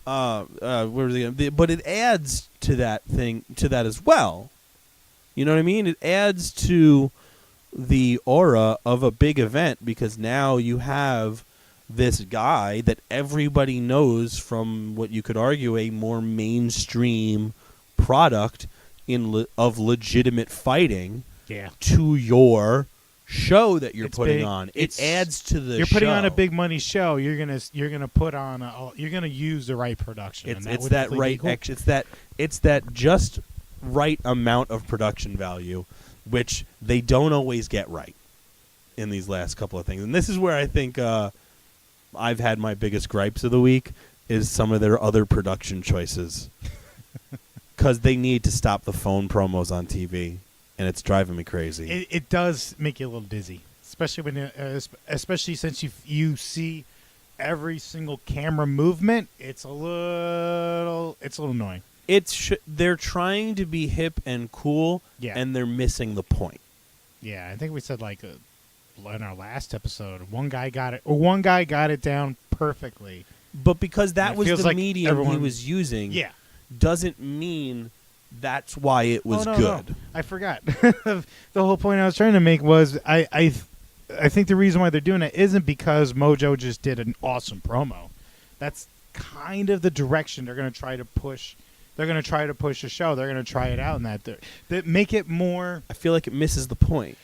Where was it? But it adds to that as well. You know what I mean? It adds to the aura of a big event because now you have this guy that everybody knows from what you could argue a more mainstream product of legitimate fighting Yeah. to your show that you're It's putting big. on. It It's- adds to the You're putting on a show. big money show. You're gonna put on. You're gonna use the right production. It's and it's would that definitely right. be cool. It's that just right amount of production value, which they don't always get right in these last couple of things. And this is where I think I've had my biggest gripes of the week is some of their other production choices, because they need to stop the phone promos on TV, and it's driving me crazy. It does make you a little dizzy, especially when, especially since you see every single camera movement. It's a little annoying. They're trying to be hip and cool, Yeah. and they're missing the point. Yeah, I think we said in our last episode, one guy got it down perfectly. But because And that it was feels the like medium he everyone- was using, Yeah. doesn't mean that's why it was Oh, no, good. no. I forgot. The whole point I was trying to make was I think the reason why they're doing it isn't because Mojo just did an awesome promo. That's kind of the direction they're going to try to push. They're going to try to push the show. They're going to try it out, and that make it more. I feel like it misses the point.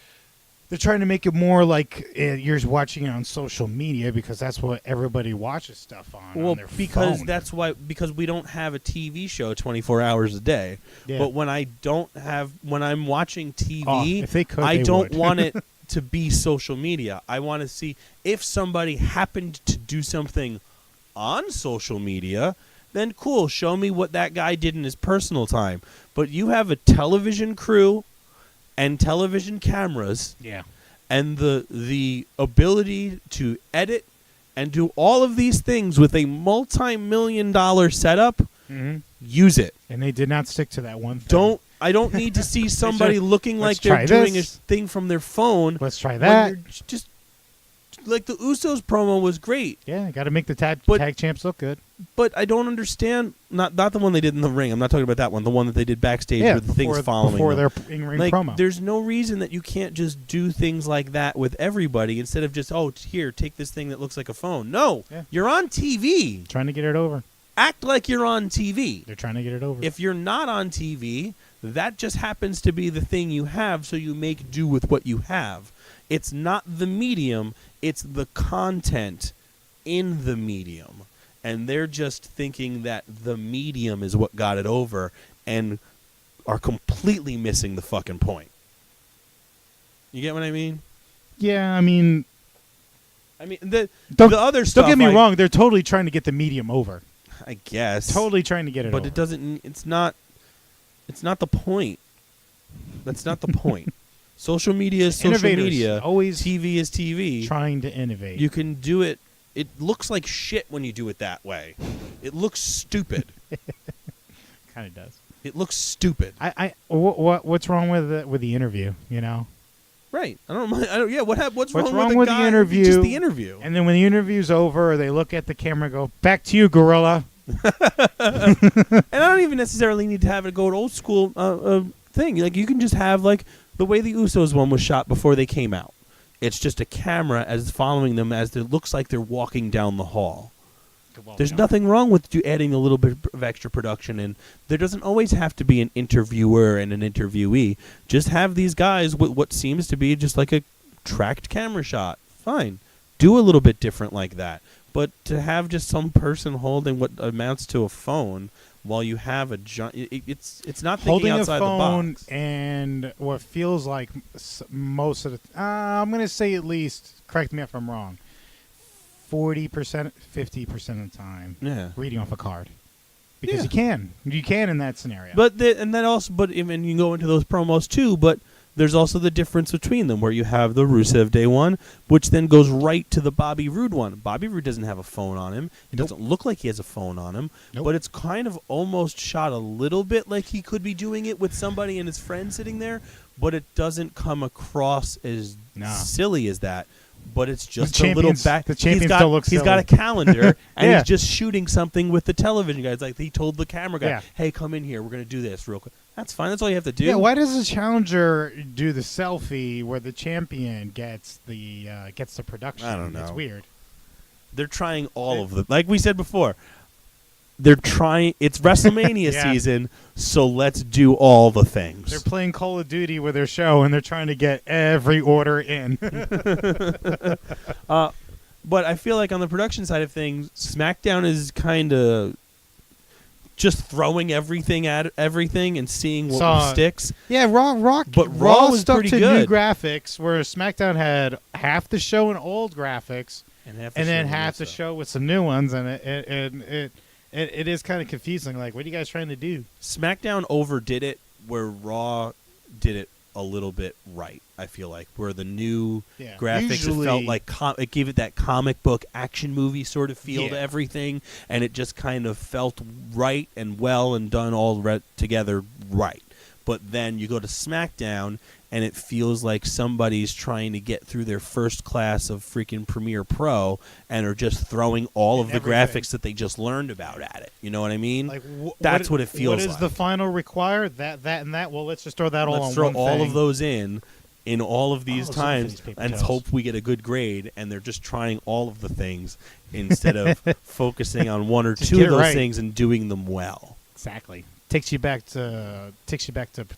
They're trying to make it more like you're watching it on social media because that's what everybody watches stuff on. Well, on their because phone. that's why we don't have a TV show 24 hours a day. Yeah. But when I'm watching TV, Oh, if they could, I they don't would. want it to be social media. I want to see if somebody happened to do something on social media, then cool, show me what that guy did in his personal time. But you have a television crew and television cameras Yeah. and the ability to edit and do all of these things with a multi-million-dollar setup. Mm-hmm. Use it. And they did not stick to that one thing. I don't need to see somebody looking let's like they're try doing this. a thing from their phone. Let's try when that. you're just like the Usos promo was great, Yeah, got to make the tag champs look good. but I don't understand. Not the one they did in the ring. I'm not talking about that one. The one that they did backstage Yeah, with the things before, following before them. their in-ring Like, promo. there's no reason that you can't just do things like that with everybody instead of just, here, take this thing that looks like a phone. No, Yeah. you're on TV. Trying to get it over. Act like you're on TV. They're trying to get it over. If you're not on TV, that just happens to be the thing you have, so you make do with what you have. It's not the medium, it's the content in the medium. And they're just thinking that the medium is what got it over and are completely missing the fucking point. You get what I mean? yeah, I mean, The don't, other stuff. don't get me wrong. They're totally trying to get the medium over. I guess. Totally trying to get it But over. it doesn't. It's not the point. That's not the point. Social media is social Innovators media. always TV is TV. trying to innovate. You can do it. It looks like shit when you do it that way. It looks stupid. kind of does. It looks stupid. What's wrong with the interview? You know. Right. I don't mind. Yeah. What's What's wrong wrong with with the the guy? interview? Just the interview. And then when the interview's over, they look at the camera and go, "Back to you, gorilla." And I don't even necessarily need to have it go to old school thing. Like you can just have like the way the Usos one was shot before they came out. It's just a camera as following them as it looks like they're walking down the hall. There's nothing wrong with you adding a little bit of extra production in. There doesn't always have to be an interviewer and an interviewee. Just have these guys with what seems to be just like a tracked camera shot. Fine. Do a little bit different like that. But to have just some person holding what amounts to a phone while you have a it's not thinking Holding outside a phone the box. and what feels like most of the I'm going to say at least, correct me if I'm wrong, 40%, 50% of the time reading off a card. Because you can in that scenario. But even you can go into those promos too, but there's also the difference between them where you have the Rusev Day one, which then goes right to the Bobby Roode one. Bobby Roode doesn't have a phone on him. It doesn't look like he has a phone on him, but it's kind of almost shot a little bit like he could be doing it with somebody and his friend sitting there, but it doesn't come across as silly as that. But it's just a little back. The champion still looks silly. He's got a calendar, and he's just shooting something with the television guys. Like he told the camera guy, "Hey, come in here. We're going to do this real quick." That's fine. That's all you have to do. Yeah. Why does the challenger do the selfie where the champion gets the production? I don't know. It's weird. They're trying all of them. Like we said before, they're trying. It's WrestleMania season, so let's do all the things. They're playing Call of Duty with their show, and they're trying to get every order in. But I feel like on the production side of things, SmackDown is kind of just throwing everything at everything and seeing what sticks. Yeah, Raw was stuck pretty to good. new graphics, where SmackDown had half the show in old graphics, and then half the show with some new ones, and it is kind of confusing. Like, what are you guys trying to do? SmackDown overdid it, where Raw did it a little bit right. I feel like where the new graphics it felt like it gave it that comic book action movie sort of feel to everything, and it just kind of felt right and well and done all together right. But then you go to SmackDown, and it feels like somebody's trying to get through their first class of freaking Premiere Pro and are just throwing all of the graphics that they just learned about at it. You know what I mean? Like that's what it feels like. What is the final require? That, and that? Well, let's just throw that all on one thing. Let's throw all of those in all of these times and hope we get a good grade, and they're just trying all of the things instead of focusing on one or two of those things and doing them well. Exactly. Takes you back to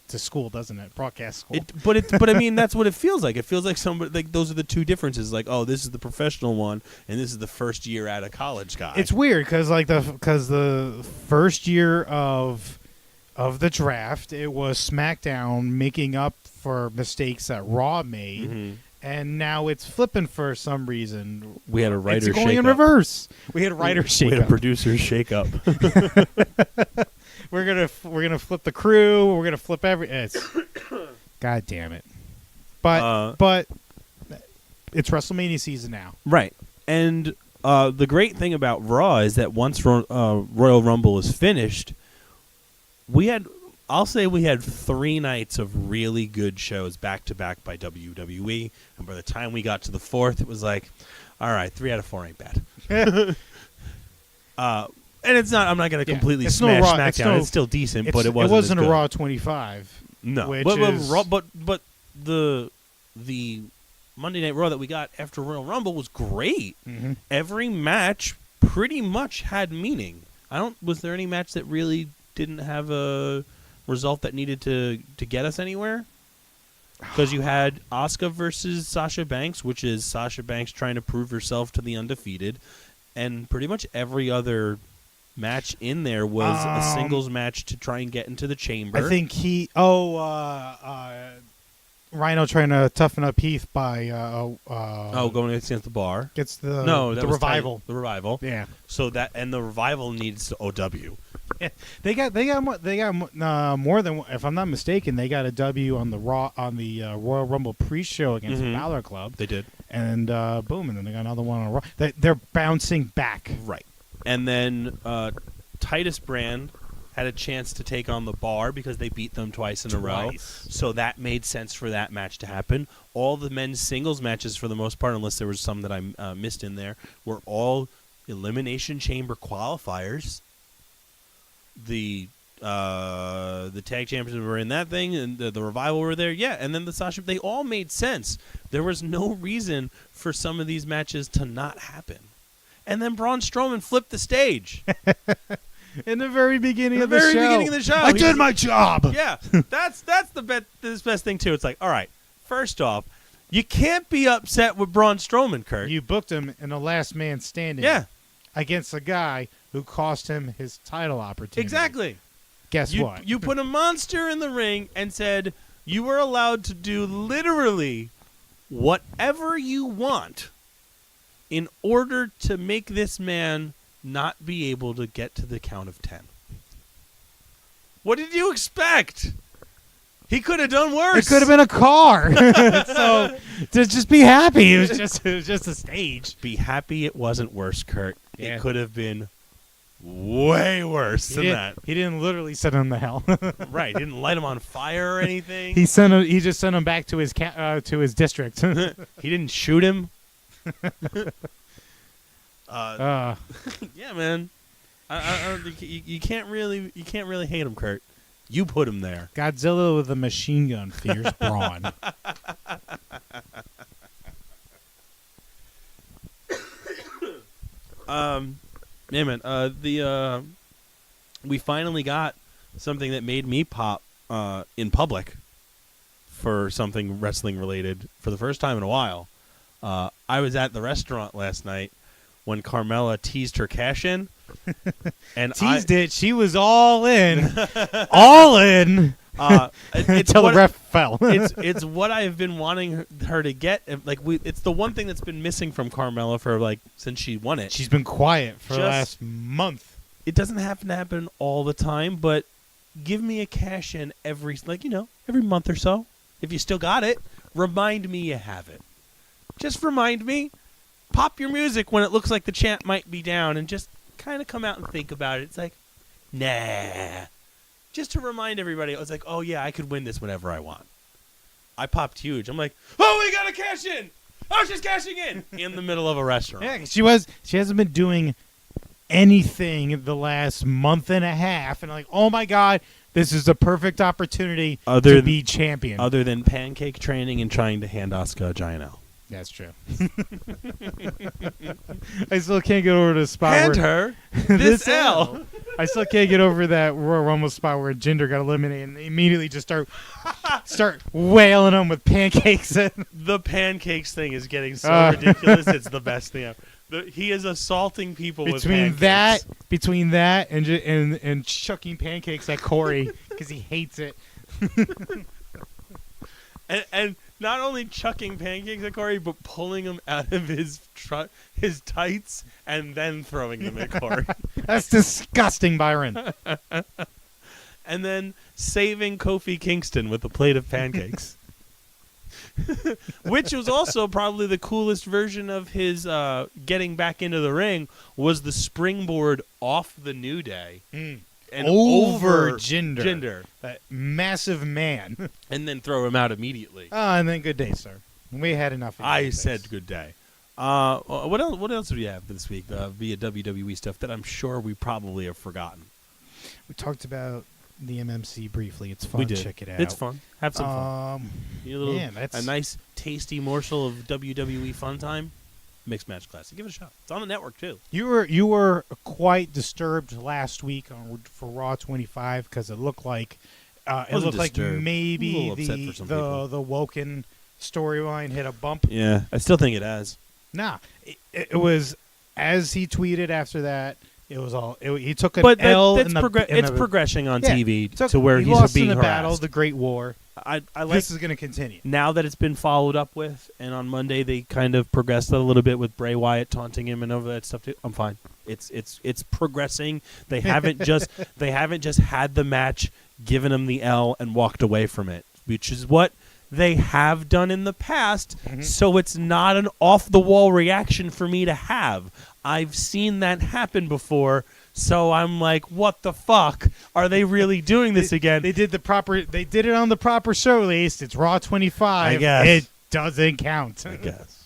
school, doesn't it? Broadcast school. But I mean, that's what it feels like. It feels like somebody like those are the two differences. Like, oh, this is the professional one, and this is the first year out of college guy. It's weird because the first year of the draft, it was SmackDown making up for mistakes that Raw made. And now it's flipping for some reason. We had a writer's shake-up. It's going in reverse. We had a writer's shake-up. We had a producer's shake-up. We're gonna flip the crew. We're gonna flip God damn it! But it's WrestleMania season now, right? And the great thing about Raw is that once Royal Rumble is finished, I'll say we had 3 nights of really good shows back to back by WWE, and by the time we got to the 4th, it was like, all right, 3 out of 4 ain't bad. And it's not. I'm not going to completely smash SmackDown. It's still decent, but it wasn't. It wasn't as a good. Raw 25. No, which but the Monday Night Raw that we got after Royal Rumble was great. Every match pretty much had meaning. Was there any match that really didn't have a result that needed to get us anywhere? Because you had Asuka versus Sasha Banks, which is Sasha Banks trying to prove herself to the undefeated, and pretty much every other match in there was a singles match to try and get into the chamber. I think Rhino trying to toughen up Heath by going against the Bar. Gets the Revival. The Revival. Yeah. So the Revival needs to OW. Yeah. They got more than, if I'm not mistaken, they got a W on the Royal Rumble pre-show against the Balor Club. They did. And boom, and then they got another one on Raw. They're bouncing back. Right. And then Titus Brand had a chance to take on the Bar because they beat them twice in a row. So that made sense for that match to happen. All the men's singles matches, for the most part, unless there was some that I missed in there, were all Elimination Chamber qualifiers. The tag champions were in that thing, and the Revival were there. Yeah, and then the Sasha, they all made sense. There was no reason for some of these matches to not happen. And then Braun Strowman flipped the stage. In the very beginning of the show. I did my job. Yeah, that's the best thing, too. It's like, all right, first off, you can't be upset with Braun Strowman, Kurt. You booked him in the last man standing. Yeah. Against a guy who cost him his title opportunity. Exactly. Guess what? You put a monster in the ring and said you were allowed to do literally whatever you want in order to make this man not be able to get to the count of 10. What did you expect? He could have done worse. It could have been a car. So just be happy. It was just a stage. Be happy it wasn't worse, Kurt. Yeah. It could have been way worse than that. He didn't literally send him to hell. Right. He didn't light him on fire or anything. He just sent him back to his district. He didn't shoot him. Uh, Yeah, man. You can't really hate him, Kurt. You put him there. Godzilla with a machine gun fears brawn. Yeah, man. We finally got something that made me pop in public for something wrestling related for the first time in a while. I was at the restaurant last night when Carmella teased her cash in. And Teased it. She was all in. All in. Until the ref fell. it's what I've been wanting her to get. It's the one thing that's been missing from Carmella for since she won it. She's been quiet for the last month. It doesn't have to happen all the time, but give me a cash in every month or so. If you still got it, remind me you have it. Just remind me. Pop your music when it looks like the chant might be down, and just kind of come out and think about it. It's like, nah. Just to remind everybody, I was like, oh, yeah, I could win this whenever I want. I popped huge. I'm like, oh, we got to cash in. Oh, she's cashing in the middle of a restaurant. Yeah, she hasn't been doing anything the last month and a half. And like, oh, my God, this is the perfect opportunity to be champion. Other than pancake training and trying to hand Asuka a giant L. That's true. I still can't get over the spot Hand where her this L. I still can't get over that Royal Rumble spot where Jinder got eliminated and they immediately just start wailing him with pancakes. The pancakes thing is getting so ridiculous. It's the best thing ever. He is assaulting people with pancakes. Between that and chucking pancakes at Corey because he hates it. And not only chucking pancakes at Corey, but pulling them out of his tights and then throwing them at Corey. That's disgusting, Byron. And then saving Kofi Kingston with a plate of pancakes. Which was also probably the coolest version of his getting back into the ring was the springboard off the New Day. And over Jinder. That massive man. And then throw him out immediately. And then good day, sir. We had enough of I said good day. What else do we have this week via WWE stuff that I'm sure we probably have forgotten? We talked about the MMC briefly. It's fun. We did. Check it out. It's fun. Have some fun. A nice, tasty morsel of WWE fun time. Mixed Match Classic. Give it a shot. It's on the network too. You were quite disturbed last week for Raw 25 because it looked like maybe the Woken storyline hit a bump. Yeah, I still think it has. Nah, it was as he tweeted after that. It was all he took an L. It's progressing on TV to where he he's lost being in the harassed. battle, the Great War. I like this is going to continue. Now that it's been followed up with, and on Monday they kind of progressed a little bit with Bray Wyatt taunting him and over that stuff too. I'm fine. It's progressing. They haven't just had the match, given him the L, and walked away from it, which is what they have done in the past. Mm-hmm. So it's not an off the wall reaction for me to have. I've seen that happen before. So I'm like, what the fuck? Are they really doing this again? They did it on the proper show release. It's Raw 25. I guess. It doesn't count. I guess.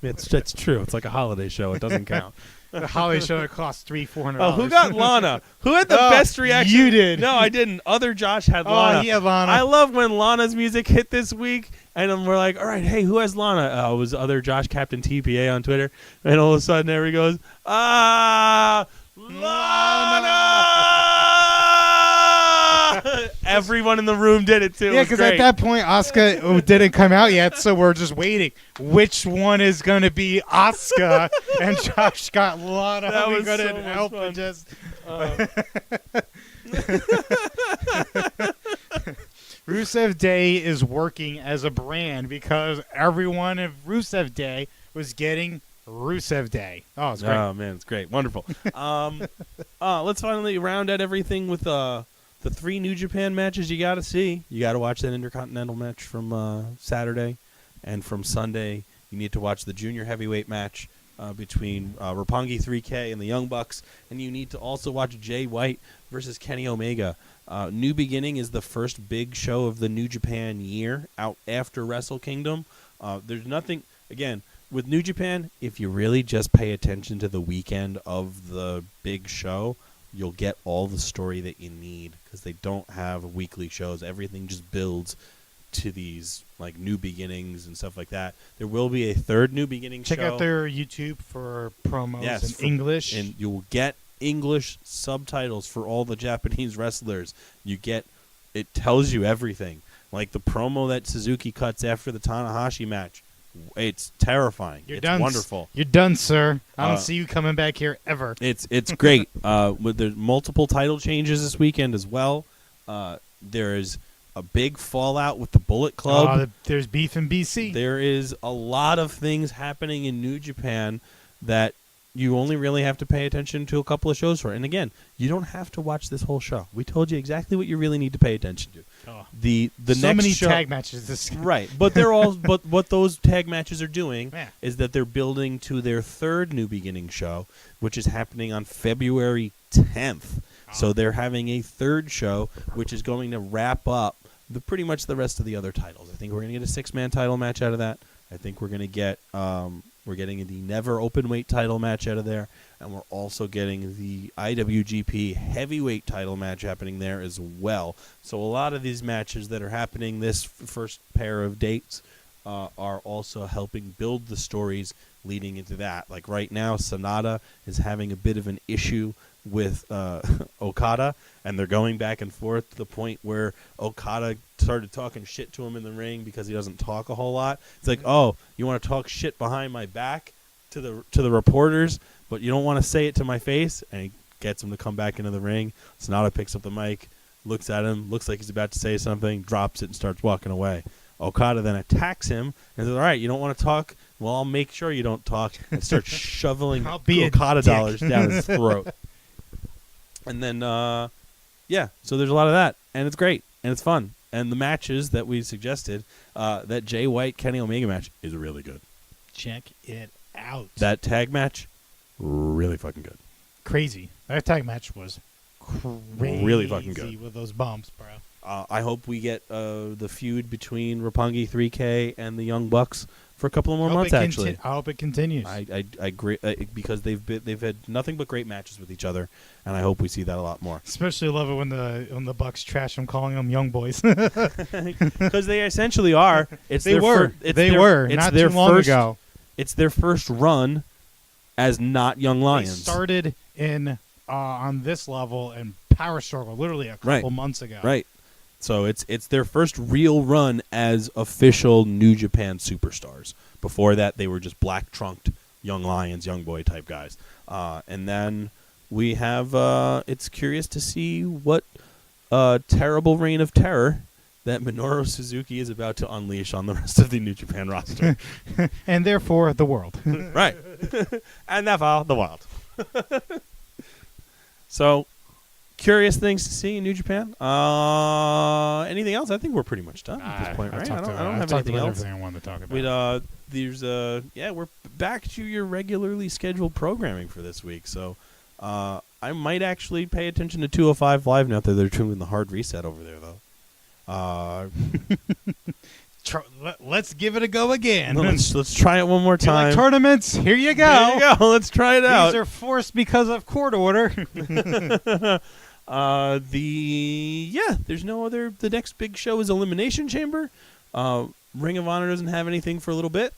It's true. It's like a holiday show. It doesn't count. The holiday show that cost $300-$400. Oh, who got Lana? Who had the best reaction? You did. No, I didn't. Other Josh had Lana. Oh, he had Lana. I love when Lana's music hit this week, and we're like, all right, hey, who has Lana? It was Other Josh, Captain TPA on Twitter, and all of a sudden there he goes, Lana! Everyone in the room did it too. Yeah, because at that point, Asuka didn't come out yet, so we're just waiting. Which one is going to be Asuka? And Josh got Lana. That was going so to much help fun. and just. Rusev Day is working as a brand because everyone at Rusev Day was getting Rusev Day. Oh, it's great. Oh man, it's great, wonderful. Let's finally round out everything with the 3 New Japan matches you got to see. You got to watch that Intercontinental match from Saturday, and from Sunday you need to watch the junior heavyweight match between Roppongi 3K and the Young Bucks, and you need to also watch Jay White versus Kenny Omega. New Beginning is the first big show of the New Japan year out after Wrestle Kingdom. There's nothing, again, with New Japan, if you really just pay attention to the weekend of the big show, you'll get all the story that you need because they don't have weekly shows. Everything just builds to these like New Beginnings and stuff like that. There will be a third New Beginning show. Check out their YouTube for promos in English. And you'll get English subtitles for all the Japanese wrestlers. It tells you everything. Like the promo that Suzuki cuts after the Tanahashi match. It's terrifying. It's wonderful. You're done, sir. I don't see you coming back here ever. It's great. There's multiple title changes this weekend as well. There's a big fallout with the Bullet Club. There's beef in BC. There is a lot of things happening in New Japan that you only really have to pay attention to a couple of shows for. And again, you don't have to watch this whole show. We told you exactly what you really need to pay attention to. Oh. The so next many show, tag matches this right? But they're all. But what those tag matches are doing Yeah. is that they're building to their third New Beginning show, which is happening on February 10th. So they're having a third show, which is going to wrap up pretty much the rest of the other titles. I think we're going to get a 6-man title match out of that. I think we're going to get we're getting the Never Openweight title match out of there, and we're also getting the IWGP Heavyweight title match happening there as well. So a lot of these matches that are happening this first pair of dates are also helping build the stories leading into that. Like right now, Sonata is having a bit of an issue with Okada, and they're going back and forth to the point where Okada started talking shit to him in the ring because he doesn't talk a whole lot. It's like, oh, you want to talk shit behind my back to the reporters, but you don't want to say it to my face? And he gets him to come back into the ring. Sonata picks up the mic, looks at him, looks like he's about to say something, drops it, and starts walking away. Okada then attacks him and says, all right, you don't want to talk? Well, I'll make sure you don't talk, and starts shoveling Okada dollars down his throat. And then, so there's a lot of that, and it's great, and it's fun. And the matches that we suggested, that Jay White, Kenny Omega match is really good. Check it out. That tag match, really fucking good. Crazy. That tag match was crazy. Really fucking good. With those bumps, bro. I hope we get the feud between Roppongi 3K and the Young Bucks for a couple of more months, actually. I hope it continues. I agree, because they've had nothing but great matches with each other, and I hope we see that a lot more. Especially love it when the Bucks trash them, calling them young boys. Because they essentially are. They were not too long ago. It's their first run as not young lions. They started in on this level in Power Struggle literally a couple months ago. Right. So it's their first real run as official New Japan superstars. Before that, they were just black-trunked young lions, young boy type guys. And then we have, it's curious to see what terrible reign of terror that Minoru Suzuki is about to unleash on the rest of the New Japan roster. And therefore, the world. Right. And therefore, the world. So, curious things to see in New Japan. Anything else? I think we're pretty much done at this point, right? I don't have anything else. Everything I wanted to talk about. We're back to your regularly scheduled programming for this week. So, I might actually pay attention to 205 Live now that they're doing the hard reset over there, though. Let's give it a go again. Let's try it one more time. Like tournaments? Here you go. There you go. Let's try it out. These are forced because of court order. There's no other. The next big show is Elimination Chamber. Ring of Honor doesn't have anything for a little bit,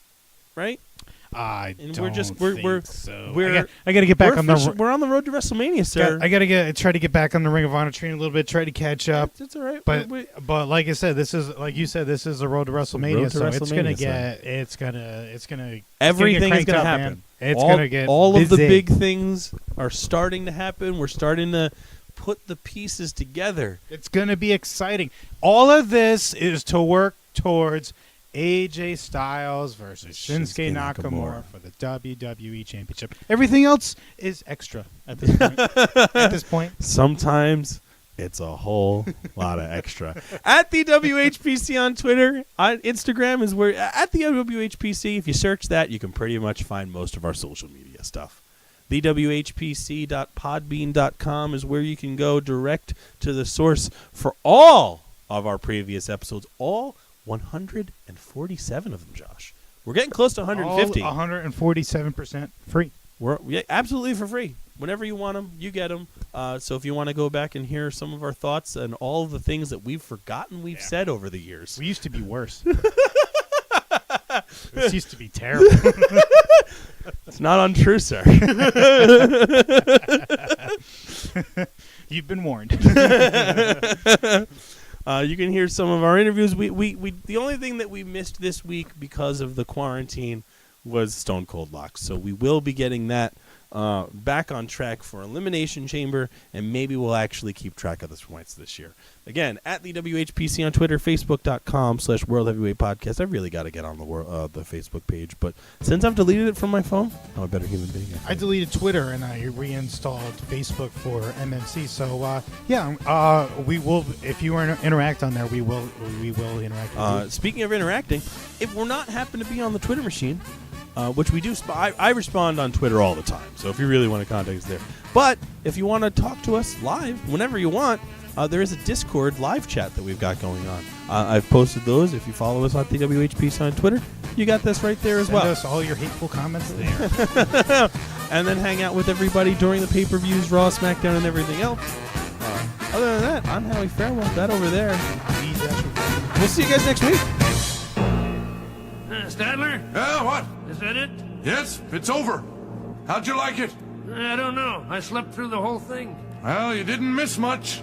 right? I And don't think so. I got to get back on the. We're on the road to WrestleMania, sir. I got to try to get back on the Ring of Honor train a little bit. Try to catch up. It's all right. But like I said, this is this is the road to WrestleMania. Road to It's gonna everything is gonna happen. Man. It's gonna get all busy. of the big things are starting to happen. We're starting to put the pieces together. It's gonna be exciting. All of this is to work towards AJ Styles versus Shinsuke Nakamura for the WWE Championship. Everything else is extra at this point. Sometimes it's a whole lot of extra. At the WHPC on Twitter, on Instagram is where at the WHPC. If you search that, you can pretty much find most of our social media stuff. TheWHPC.podbean.com is where you can go direct to the source for all of our previous episodes. All 147 of them, Josh. We're getting close to 150. 147% free. We're absolutely for free. Whenever you want them, you get them. So if you want to go back and hear some of our thoughts and all of the things that we've forgotten we've said over the years. We used to be worse. This used to be terrible. It's not untrue, sir. You've been warned. You can hear some of our interviews. We the only thing that we missed this week because of the quarantine was Stone Cold Locks. So we will be getting that back on track for Elimination Chamber, and maybe we'll actually keep track of the points this year. Again, at the WHPC on Twitter, Facebook.com/World Heavyweight Podcast. I really got to get on the Facebook page, but since I've deleted it from my phone, I'm a better human being. I deleted Twitter and I reinstalled Facebook for MMC. So we will. If you interact on there, we will interact with you. Speaking of interacting, if we're not happen to be on the Twitter machine, which we do, I respond on Twitter all the time. So if you really want to contact us there, but if you want to talk to us live whenever you want. There is a Discord live chat that we've got going on. I've posted those. If you follow us on the WHPC on Twitter, you got this right there as well. Send us all your hateful comments there. And then hang out with everybody during the pay-per-views, Raw, SmackDown, and everything else. Other than that, I'm Howie Farewell. That over there. We'll see you guys next week. Stadler? Yeah, what? Is that it? Yes, it's over. How'd you like it? I don't know. I slept through the whole thing. Well, you didn't miss much.